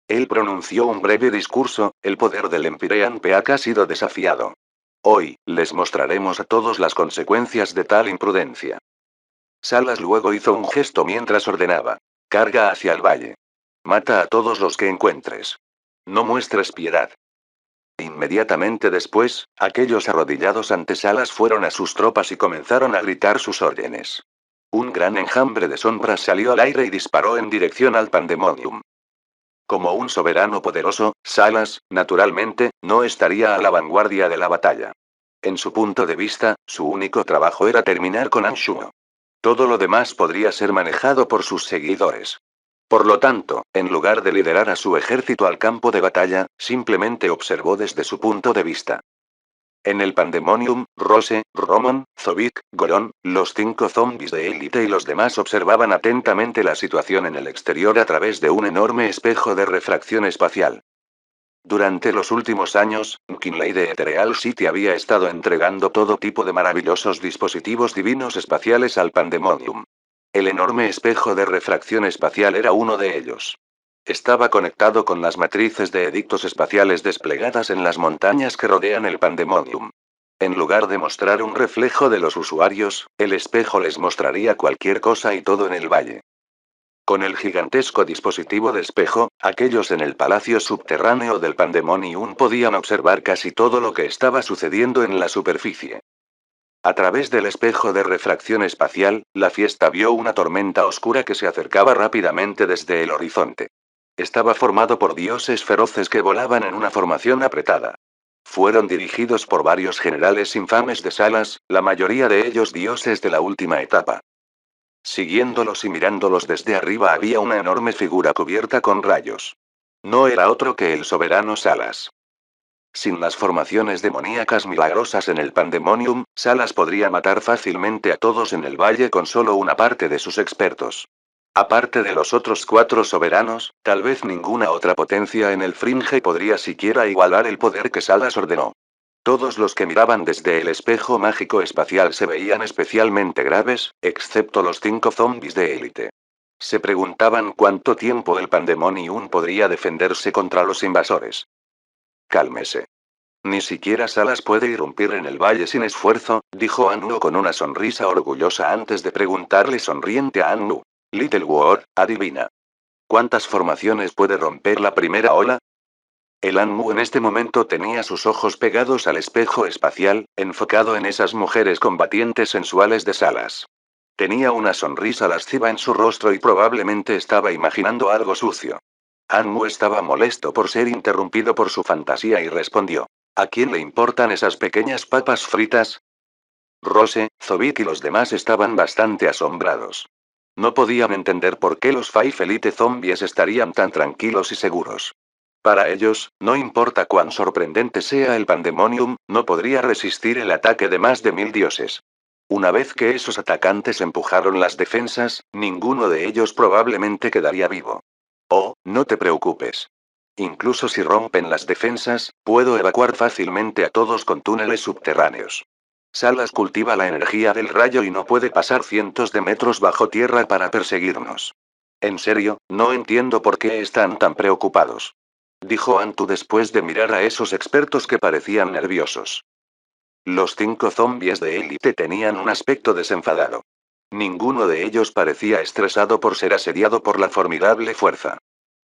Él pronunció un breve discurso: el poder del Empyrean Peak ha sido desafiado. Hoy, les mostraremos a todos las consecuencias de tal imprudencia. Salas luego hizo un gesto mientras ordenaba: carga hacia el valle. Mata a todos los que encuentres. No muestres piedad. Inmediatamente después, aquellos arrodillados ante Salas fueron a sus tropas y comenzaron a gritar sus órdenes. Un gran enjambre de sombras salió al aire y disparó en dirección al Pandemonium. Como un soberano poderoso, Salas, naturalmente, no estaría a la vanguardia de la batalla. En su punto de vista, su único trabajo era terminar con Anshuo. Todo lo demás podría ser manejado por sus seguidores. Por lo tanto, en lugar de liderar a su ejército al campo de batalla, simplemente observó desde su punto de vista. En el Pandemonium, Rose, Roman, Zobik, Goron, los 5 zombies de élite y los demás observaban atentamente la situación en el exterior a través de un enorme espejo de refracción espacial. Durante los últimos años, Kinley de Ethereal City había estado entregando todo tipo de maravillosos dispositivos divinos espaciales al Pandemonium. El enorme espejo de refracción espacial era uno de ellos. Estaba conectado con las matrices de edictos espaciales desplegadas en las montañas que rodean el Pandemonium. En lugar de mostrar un reflejo de los usuarios, el espejo les mostraría cualquier cosa y todo en el valle. Con el gigantesco dispositivo de espejo, aquellos en el palacio subterráneo del Pandemonium podían observar casi todo lo que estaba sucediendo en la superficie. A través del espejo de refracción espacial, la fiesta vio una tormenta oscura que se acercaba rápidamente desde el horizonte. Estaba formado por dioses feroces que volaban en una formación apretada. Fueron dirigidos por varios generales infames de Salas, la mayoría de ellos dioses de la última etapa. Siguiéndolos y mirándolos desde arriba había una enorme figura cubierta con rayos. No era otro que el soberano Salas. Sin las formaciones demoníacas milagrosas en el Pandemonium, Salas podría matar fácilmente a todos en el valle con solo una parte de sus expertos. Aparte de los otros 4 soberanos, tal vez ninguna otra potencia en el Fringe podría siquiera igualar el poder que Salas ordenó. Todos los que miraban desde el espejo mágico espacial se veían especialmente graves, excepto los 5 zombies de élite. Se preguntaban cuánto tiempo el Pandemonium podría defenderse contra los invasores. Cálmese. Ni siquiera Salas puede irrumpir en el valle sin esfuerzo, dijo Anu con una sonrisa orgullosa antes de preguntarle sonriente a Anu. Little War, adivina. ¿Cuántas formaciones puede romper la primera ola? El Anmu en este momento tenía sus ojos pegados al espejo espacial, enfocado en esas mujeres combatientes sensuales de Salas. Tenía una sonrisa lasciva en su rostro y probablemente estaba imaginando algo sucio. Anmu estaba molesto por ser interrumpido por su fantasía y respondió: ¿a quién le importan esas pequeñas papas fritas? Rose, Zobik y los demás estaban bastante asombrados. No podían entender por qué los Five Elite Zombies estarían tan tranquilos y seguros. Para ellos, no importa cuán sorprendente sea el Pandemonium, no podría resistir el ataque de más de 1000 dioses. Una vez que esos atacantes empujaron las defensas, ninguno de ellos probablemente quedaría vivo. Oh, no te preocupes. Incluso si rompen las defensas, puedo evacuar fácilmente a todos con túneles subterráneos. Salas cultiva la energía del rayo y no puede pasar cientos de metros bajo tierra para perseguirnos. En serio, no entiendo por qué están tan preocupados. Dijo Antu después de mirar a esos expertos que parecían nerviosos. Los 5 zombies de élite tenían un aspecto desenfadado. Ninguno de ellos parecía estresado por ser asediado por la formidable fuerza.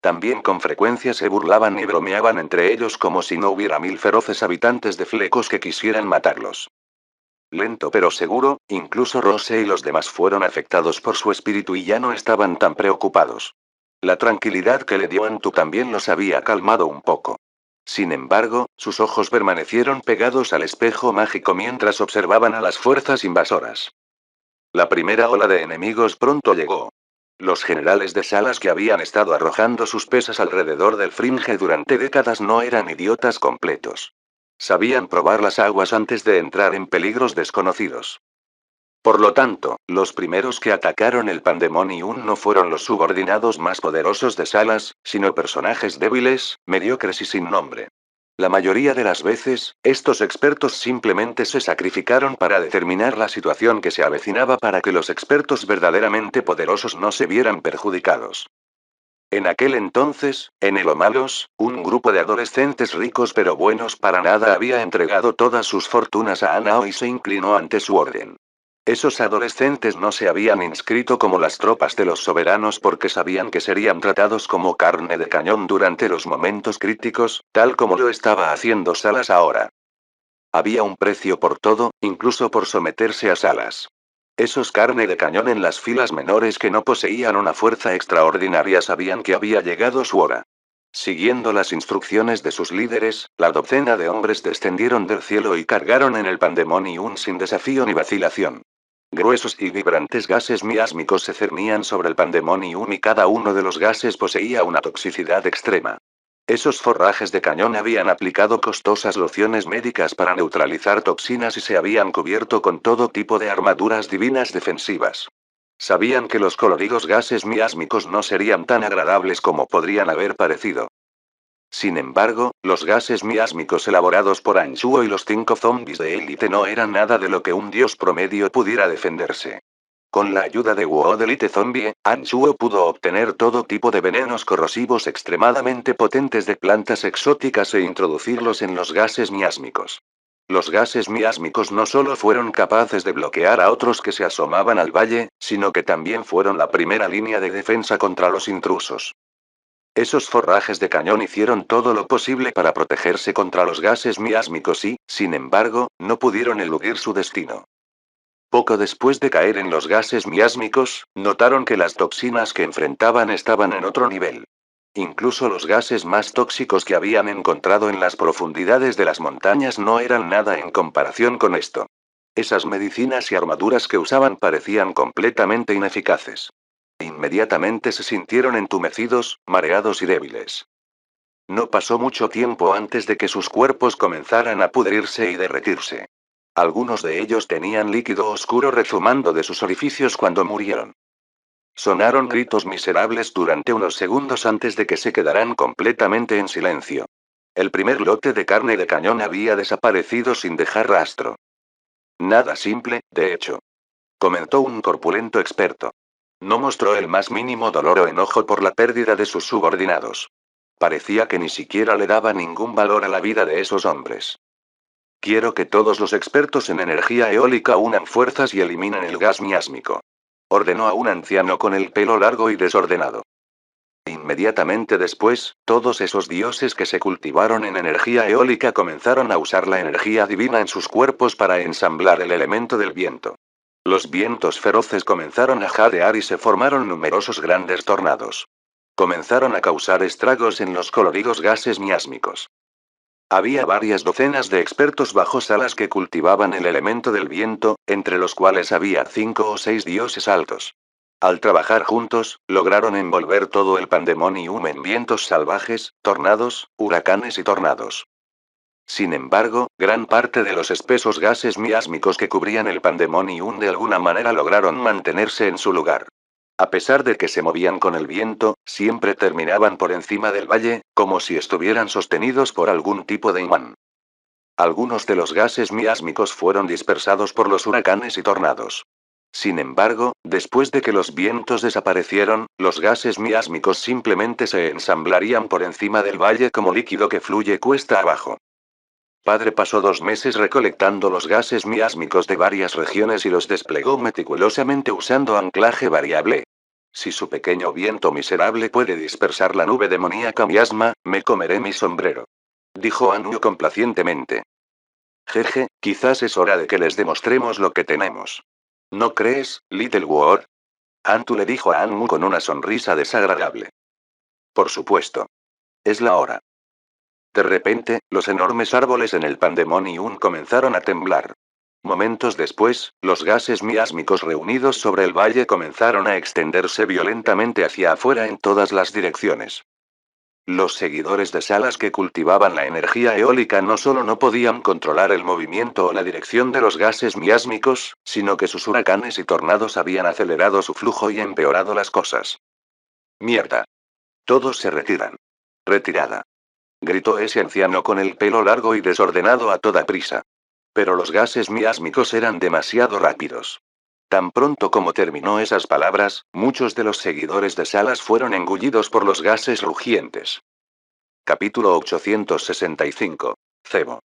También con frecuencia se burlaban y bromeaban entre ellos como si no hubiera 1000 feroces habitantes de Flecos que quisieran matarlos. Lento pero seguro, incluso Rose y los demás fueron afectados por su espíritu y ya no estaban tan preocupados. La tranquilidad que le dio Antu también los había calmado un poco. Sin embargo, sus ojos permanecieron pegados al espejo mágico mientras observaban a las fuerzas invasoras. La primera ola de enemigos pronto llegó. Los generales de Salas que habían estado arrojando sus pesas alrededor del Fringe durante décadas no eran idiotas completos. Sabían probar las aguas antes de entrar en peligros desconocidos. Por lo tanto, los primeros que atacaron el Pandemonium no fueron los subordinados más poderosos de Salas, sino personajes débiles, mediocres y sin nombre. La mayoría de las veces, estos expertos simplemente se sacrificaron para determinar la situación que se avecinaba para que los expertos verdaderamente poderosos no se vieran perjudicados. En aquel entonces, en el Omalos, un grupo de adolescentes ricos pero buenos para nada había entregado todas sus fortunas a Anao y se inclinó ante su orden. Esos adolescentes no se habían inscrito como las tropas de los soberanos porque sabían que serían tratados como carne de cañón durante los momentos críticos, tal como lo estaba haciendo Salas ahora. Había un precio por todo, incluso por someterse a Salas. Esos carne de cañón en las filas menores que no poseían una fuerza extraordinaria sabían que había llegado su hora. Siguiendo las instrucciones de sus líderes, la docena de hombres descendieron del cielo y cargaron en el Pandemonium sin desafío ni vacilación. Gruesos y vibrantes gases miásmicos se cernían sobre el Pandemonium y cada uno de los gases poseía una toxicidad extrema. Esos forrajes de cañón habían aplicado costosas lociones médicas para neutralizar toxinas y se habían cubierto con todo tipo de armaduras divinas defensivas. Sabían que los coloridos gases miásmicos no serían tan agradables como podrían haber parecido. Sin embargo, los gases miásmicos elaborados por Anchuo y los 5 zombies de élite no eran nada de lo que un dios promedio pudiera defenderse. Con la ayuda de Wood Elite Zombie, Anchuo pudo obtener todo tipo de venenos corrosivos extremadamente potentes de plantas exóticas e introducirlos en los gases miásmicos. Los gases miásmicos no solo fueron capaces de bloquear a otros que se asomaban al valle, sino que también fueron la primera línea de defensa contra los intrusos. Esos forrajes de cañón hicieron todo lo posible para protegerse contra los gases miásmicos y, sin embargo, no pudieron eludir su destino. Poco después de caer en los gases miásmicos, notaron que las toxinas que enfrentaban estaban en otro nivel. Incluso los gases más tóxicos que habían encontrado en las profundidades de las montañas no eran nada en comparación con esto. Esas medicinas y armaduras que usaban parecían completamente ineficaces. Inmediatamente se sintieron entumecidos, mareados y débiles. No pasó mucho tiempo antes de que sus cuerpos comenzaran a pudrirse y derretirse. Algunos de ellos tenían líquido oscuro rezumando de sus orificios cuando murieron. Sonaron gritos miserables durante unos segundos antes de que se quedaran completamente en silencio. El primer lote de carne de cañón había desaparecido sin dejar rastro. Nada simple, de hecho. Comentó un corpulento experto. No mostró el más mínimo dolor o enojo por la pérdida de sus subordinados. Parecía que ni siquiera le daba ningún valor a la vida de esos hombres. Quiero que todos los expertos en energía eólica unan fuerzas y eliminen el gas miásmico. Ordenó a un anciano con el pelo largo y desordenado. Inmediatamente después, todos esos dioses que se cultivaron en energía eólica comenzaron a usar la energía divina en sus cuerpos para ensamblar el elemento del viento. Los vientos feroces comenzaron a jadear y se formaron numerosos grandes tornados. Comenzaron a causar estragos en los coloridos gases miásmicos. Había varias docenas de expertos bajo Salas que cultivaban el elemento del viento, entre los cuales había 5 o 6 dioses altos. Al trabajar juntos, lograron envolver todo el Pandemonium en vientos salvajes, tornados, huracanes y tornados. Sin embargo, gran parte de los espesos gases miásmicos que cubrían el Pandemonium de alguna manera lograron mantenerse en su lugar. A pesar de que se movían con el viento, siempre terminaban por encima del valle, como si estuvieran sostenidos por algún tipo de imán. Algunos de los gases miásmicos fueron dispersados por los huracanes y tornados. Sin embargo, después de que los vientos desaparecieron, los gases miásmicos simplemente se ensamblarían por encima del valle como líquido que fluye cuesta abajo. Padre pasó 2 meses recolectando los gases miásmicos de varias regiones y los desplegó meticulosamente usando anclaje variable. Si su pequeño viento miserable puede dispersar la nube demoníaca miasma, me comeré mi sombrero. Dijo Anu complacientemente. Jeje, quizás es hora de que les demostremos lo que tenemos. ¿No crees, Little Ward? Antu le dijo a Anmu con una sonrisa desagradable. Por supuesto. Es la hora. De repente, los enormes árboles en el Pandemonium comenzaron a temblar. Momentos después, los gases miásmicos reunidos sobre el valle comenzaron a extenderse violentamente hacia afuera en todas las direcciones. Los seguidores de Salas que cultivaban la energía eólica no solo no podían controlar el movimiento o la dirección de los gases miásmicos, sino que sus huracanes y tornados habían acelerado su flujo y empeorado las cosas. Mierda. Todos se retiran. Retirada. Gritó ese anciano con el pelo largo y desordenado a toda prisa. Pero los gases miásmicos eran demasiado rápidos. Tan pronto como terminó esas palabras, muchos de los seguidores de Salas fueron engullidos por los gases rugientes. Capítulo 865. Cebo.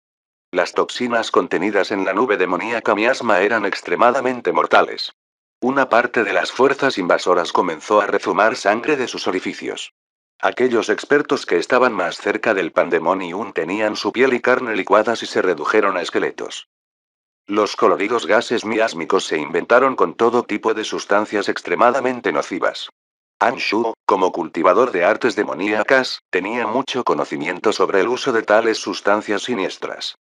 Las toxinas contenidas en la nube demoníaca miasma eran extremadamente mortales. Una parte de las fuerzas invasoras comenzó a rezumar sangre de sus orificios. Aquellos expertos que estaban más cerca del Pandemonium tenían su piel y carne licuadas y se redujeron a esqueletos. Los coloridos gases miásmicos se inventaron con todo tipo de sustancias extremadamente nocivas. Anshu, como cultivador de artes demoníacas, tenía mucho conocimiento sobre el uso de tales sustancias siniestras.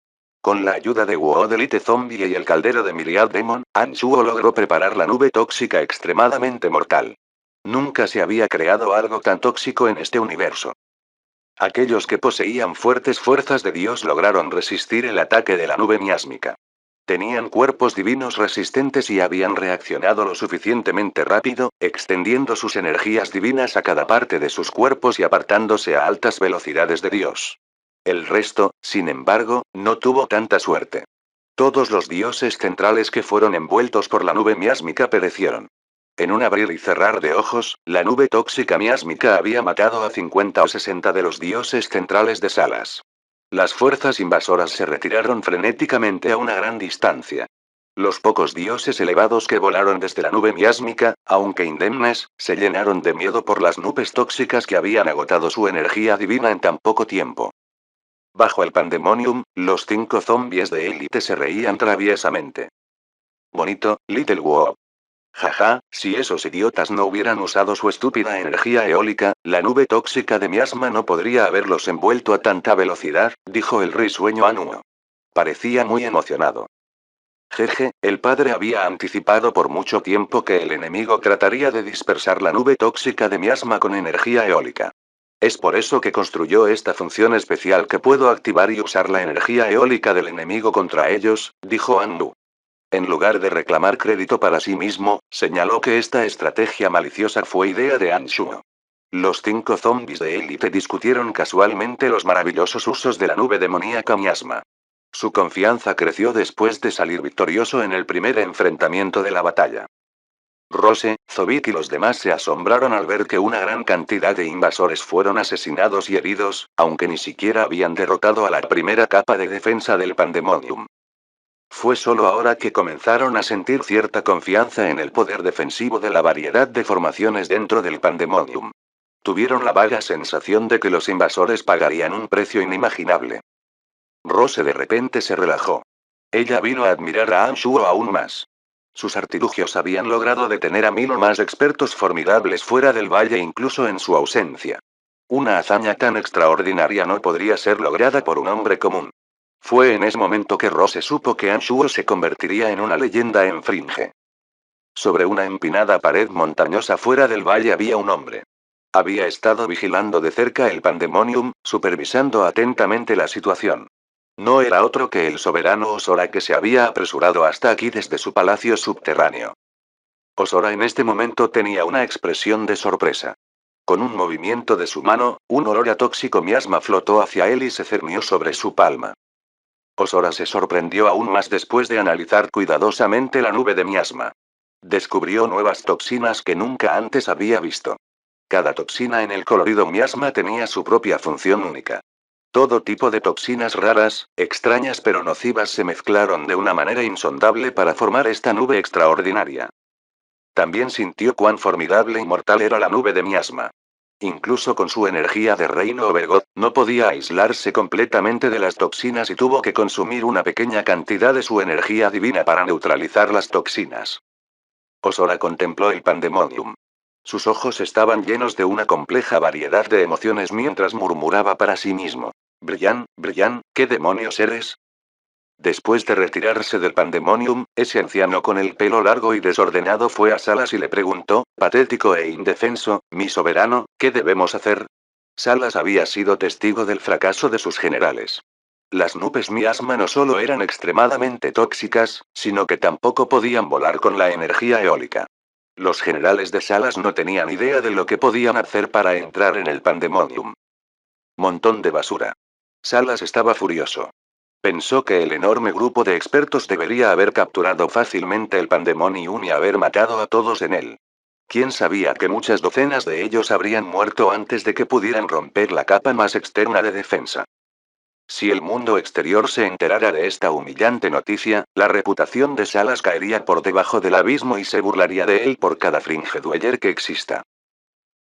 Con la ayuda de Wood Elite Zombie y el caldero de Myriad Demon, Anshu logró preparar la nube tóxica extremadamente mortal. Nunca se había creado algo tan tóxico en este universo. Aquellos que poseían fuertes fuerzas de Dios lograron resistir el ataque de la nube miásmica. Tenían cuerpos divinos resistentes y habían reaccionado lo suficientemente rápido, extendiendo sus energías divinas a cada parte de sus cuerpos y apartándose a altas velocidades de Dios. El resto, sin embargo, no tuvo tanta suerte. Todos los dioses centrales que fueron envueltos por la nube miásmica perecieron. En un abrir y cerrar de ojos, la nube tóxica miásmica había matado a 50 o 60 de los dioses centrales de Salas. Las fuerzas invasoras se retiraron frenéticamente a una gran distancia. Los pocos dioses elevados que volaron desde la nube miásmica, aunque indemnes, se llenaron de miedo por las nubes tóxicas que habían agotado su energía divina en tan poco tiempo. Bajo el Pandemonium, los 5 zombies de élite se reían traviesamente. Bonito, Little Whoop. Jaja, si esos idiotas no hubieran usado su estúpida energía eólica, la nube tóxica de miasma no podría haberlos envuelto a tanta velocidad, dijo el risueño Anuo. Parecía muy emocionado. Jeje, el padre había anticipado por mucho tiempo que el enemigo trataría de dispersar la nube tóxica de miasma con energía eólica. Es por eso que construyó esta función especial que puedo activar y usar la energía eólica del enemigo contra ellos, dijo Anu. En lugar de reclamar crédito para sí mismo, señaló que esta estrategia maliciosa fue idea de Anshu. Los 5 zombies de élite discutieron casualmente los maravillosos usos de la nube demoníaca miasma. Su confianza creció después de salir victorioso en el primer enfrentamiento de la batalla. Rose, Zobik y los demás se asombraron al ver que una gran cantidad de invasores fueron asesinados y heridos, aunque ni siquiera habían derrotado a la primera capa de defensa del Pandemonium. Fue solo ahora que comenzaron a sentir cierta confianza en el poder defensivo de la variedad de formaciones dentro del Pandemonium. Tuvieron la vaga sensación de que los invasores pagarían un precio inimaginable. Rose de repente se relajó. Ella vino a admirar a Anshu aún más. Sus artilugios habían logrado detener a 1000 o más expertos formidables fuera del valle incluso en su ausencia. Una hazaña tan extraordinaria no podría ser lograda por un hombre común. Fue en ese momento que Rose supo que Anshu se convertiría en una leyenda en Fringe. Sobre una empinada pared montañosa fuera del valle había un hombre. Había estado vigilando de cerca el Pandemonium, supervisando atentamente la situación. No era otro que el soberano Osora que se había apresurado hasta aquí desde su palacio subterráneo. Osora en este momento tenía una expresión de sorpresa. Con un movimiento de su mano, un olor a tóxico miasma flotó hacia él y se cernió sobre su palma. Osora se sorprendió aún más después de analizar cuidadosamente la nube de miasma. Descubrió nuevas toxinas que nunca antes había visto. Cada toxina en el colorido miasma tenía su propia función única. Todo tipo de toxinas raras, extrañas pero nocivas se mezclaron de una manera insondable para formar esta nube extraordinaria. También sintió cuán formidable y mortal era la nube de miasma. Incluso con su energía de reino Obergoth, no podía aislarse completamente de las toxinas y tuvo que consumir una pequeña cantidad de su energía divina para neutralizar las toxinas. Osora contempló el pandemonium. Sus ojos estaban llenos de una compleja variedad de emociones mientras murmuraba para sí mismo. Brillan, Brillan, ¿qué demonios eres? Después de retirarse del pandemonium, ese anciano con el pelo largo y desordenado fue a Salas y le preguntó, patético e indefenso, mi soberano, ¿qué debemos hacer? Salas había sido testigo del fracaso de sus generales. Las nubes miasma no solo eran extremadamente tóxicas, sino que tampoco podían volar con la energía eólica. Los generales de Salas no tenían idea de lo que podían hacer para entrar en el pandemonium. Montón de basura. Salas estaba furioso. Pensó que el enorme grupo de expertos debería haber capturado fácilmente el pandemonium y haber matado a todos en él. ¿Quién sabía que muchas docenas de ellos habrían muerto antes de que pudieran romper la capa más externa de defensa? Si el mundo exterior se enterara de esta humillante noticia, la reputación de Salas caería por debajo del abismo y se burlaría de él por cada Fringe-Dweller que exista.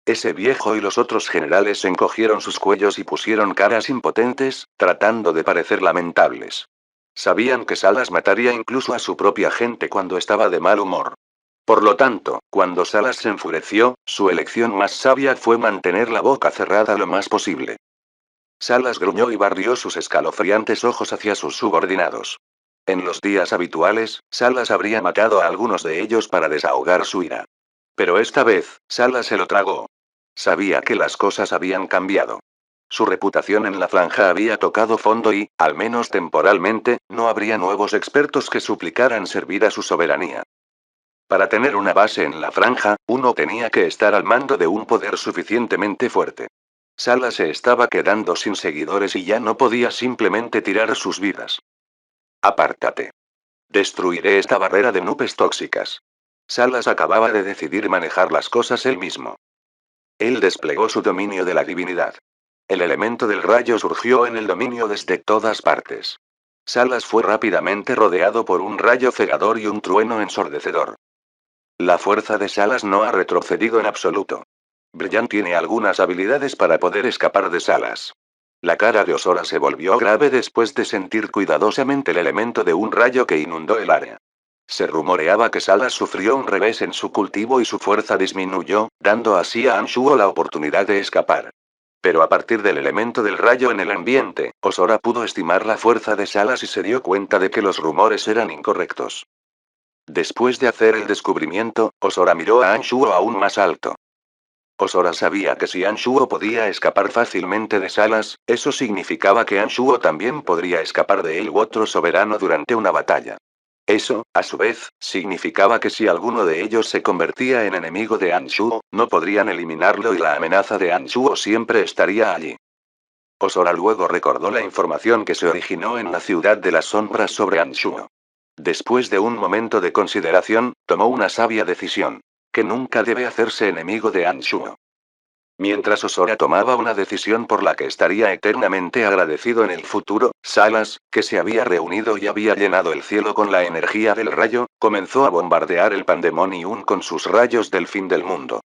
Ese viejo y los otros generales encogieron sus cuellos y pusieron caras impotentes, tratando de parecer lamentables. Sabían que Salas mataría incluso a su propia gente cuando estaba de mal humor. Por lo tanto, cuando Salas se enfureció, su elección más sabia fue mantener la boca cerrada lo más posible. Salas gruñó y barrió sus escalofriantes ojos hacia sus subordinados. En los días habituales, Salas habría matado a algunos de ellos para desahogar su ira. Pero esta vez, Salas se lo tragó. Sabía que las cosas habían cambiado. Su reputación en la franja había tocado fondo y, al menos temporalmente, no habría nuevos expertos que suplicaran servir a su soberanía. Para tener una base en la franja, uno tenía que estar al mando de un poder suficientemente fuerte. Salas se estaba quedando sin seguidores y ya no podía simplemente tirar sus vidas. Apártate. Destruiré esta barrera de nubes tóxicas. Salas acababa de decidir manejar las cosas él mismo. Él desplegó su dominio de la divinidad. El elemento del rayo surgió en el dominio desde todas partes. Salas fue rápidamente rodeado por un rayo cegador y un trueno ensordecedor. La fuerza de Salas no ha retrocedido en absoluto. Brillant tiene algunas habilidades para poder escapar de Salas. La cara de Osora se volvió grave después de sentir cuidadosamente el elemento de un rayo que inundó el área. Se rumoreaba que Salas sufrió un revés en su cultivo y su fuerza disminuyó, dando así a Anshuo la oportunidad de escapar. Pero a partir del elemento del rayo en el ambiente, Osora pudo estimar la fuerza de Salas y se dio cuenta de que los rumores eran incorrectos. Después de hacer el descubrimiento, Osora miró a Anshuo aún más alto. Osora sabía que si Anshuo podía escapar fácilmente de Salas, eso significaba que Anshuo también podría escapar de él u otro soberano durante una batalla. Eso, a su vez, significaba que si alguno de ellos se convertía en enemigo de Anshuo, no podrían eliminarlo y la amenaza de Anshuo siempre estaría allí. Osora luego recordó la información que se originó en la ciudad de las sombras sobre Anshuo. Después de un momento de consideración, tomó una sabia decisión. Que nunca debe hacerse enemigo de Anshuo. Mientras Osora tomaba una decisión por la que estaría eternamente agradecido en el futuro, Salas, que se había reunido y había llenado el cielo con la energía del rayo, comenzó a bombardear el pandemonium con sus rayos del fin del mundo.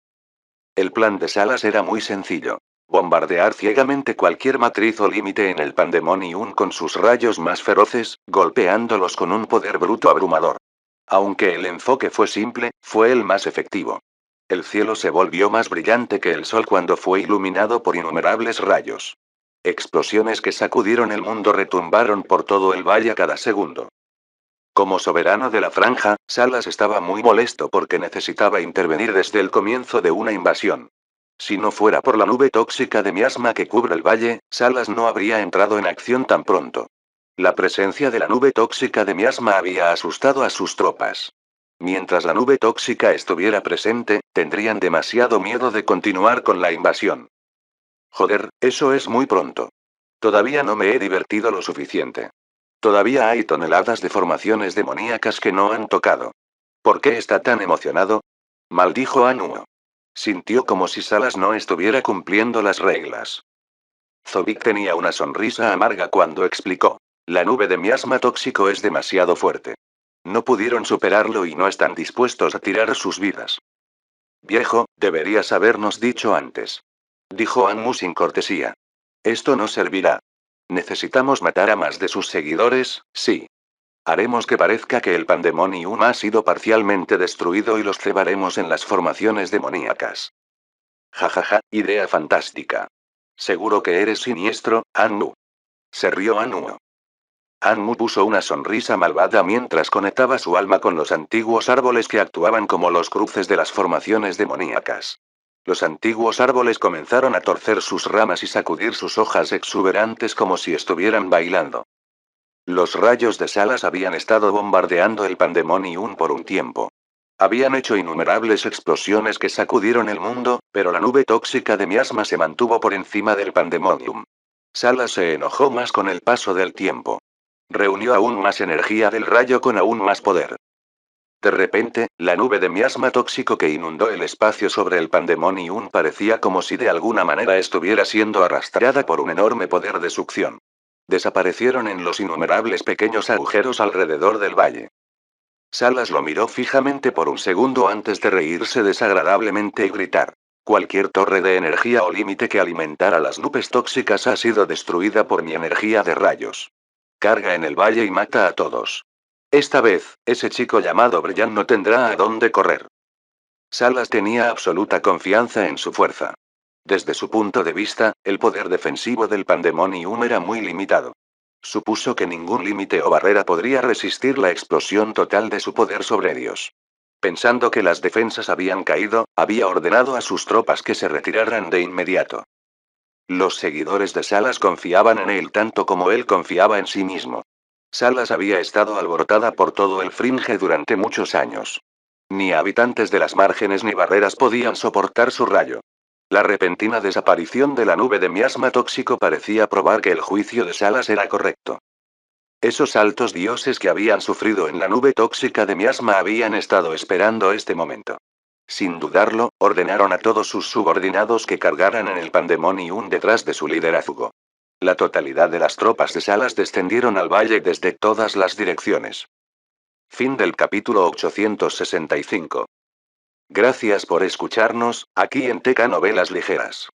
El plan de Salas era muy sencillo. Bombardear ciegamente cualquier matriz o límite en el pandemonium con sus rayos más feroces, golpeándolos con un poder bruto abrumador. Aunque el enfoque fue simple, fue el más efectivo. El cielo se volvió más brillante que el sol cuando fue iluminado por innumerables rayos. Explosiones que sacudieron el mundo retumbaron por todo el valle a cada segundo. Como soberano de la franja, Salas estaba muy molesto porque necesitaba intervenir desde el comienzo de una invasión. Si no fuera por la nube tóxica de miasma que cubre el valle, Salas no habría entrado en acción tan pronto. La presencia de la nube tóxica de miasma había asustado a sus tropas. Mientras la nube tóxica estuviera presente, tendrían demasiado miedo de continuar con la invasión. Joder, eso es muy pronto. Todavía no me he divertido lo suficiente. Todavía hay toneladas de formaciones demoníacas que no han tocado. ¿Por qué está tan emocionado? Maldijo Anuo. Sintió como si Salas no estuviera cumpliendo las reglas. Zobik tenía una sonrisa amarga cuando explicó. La nube de miasma tóxico es demasiado fuerte. No pudieron superarlo y no están dispuestos a tirar sus vidas. Viejo, deberías habernos dicho antes. Dijo Anmu sin cortesía. Esto no servirá. Necesitamos matar a más de sus seguidores, sí. Haremos que parezca que el Pandemonium ha sido parcialmente destruido y los cebaremos en las formaciones demoníacas. Jajaja, idea fantástica. Seguro que eres siniestro, Anmu. Se rió Anmu. Anmu puso una sonrisa malvada mientras conectaba su alma con los antiguos árboles que actuaban como los cruces de las formaciones demoníacas. Los antiguos árboles comenzaron a torcer sus ramas y sacudir sus hojas exuberantes como si estuvieran bailando. Los rayos de Salas habían estado bombardeando el Pandemonium por un tiempo. Habían hecho innumerables explosiones que sacudieron el mundo, pero la nube tóxica de miasma se mantuvo por encima del Pandemonium. Salas se enojó más con el paso del tiempo. Reunió aún más energía del rayo con aún más poder. De repente, la nube de miasma tóxico que inundó el espacio sobre el Pandemonium parecía como si de alguna manera estuviera siendo arrastrada por un enorme poder de succión. Desaparecieron en los innumerables pequeños agujeros alrededor del valle. Salas lo miró fijamente por un segundo antes de reírse desagradablemente y gritar. Cualquier torre de energía o límite que alimentara las nubes tóxicas ha sido destruida por mi energía de rayos. Carga en el valle y mata a todos. Esta vez, ese chico llamado Brian no tendrá a dónde correr. Salas tenía absoluta confianza en su fuerza. Desde su punto de vista, el poder defensivo del Pandemonium era muy limitado. Supuso que ningún límite o barrera podría resistir la explosión total de su poder sobre Dios. Pensando que las defensas habían caído, había ordenado a sus tropas que se retiraran de inmediato. Los seguidores de Salas confiaban en él tanto como él confiaba en sí mismo. Salas había estado alborotada por todo el Fringe durante muchos años. Ni habitantes de las márgenes ni barreras podían soportar su rayo. La repentina desaparición de la nube de miasma tóxico parecía probar que el juicio de Salas era correcto. Esos altos dioses que habían sufrido en la nube tóxica de miasma habían estado esperando este momento. Sin dudarlo, ordenaron a todos sus subordinados que cargaran en el Pandemonium detrás de su liderazgo. La totalidad de las tropas de Salas descendieron al valle desde todas las direcciones. Fin del capítulo 865. Gracias por escucharnos, aquí en TK Novelas Ligeras.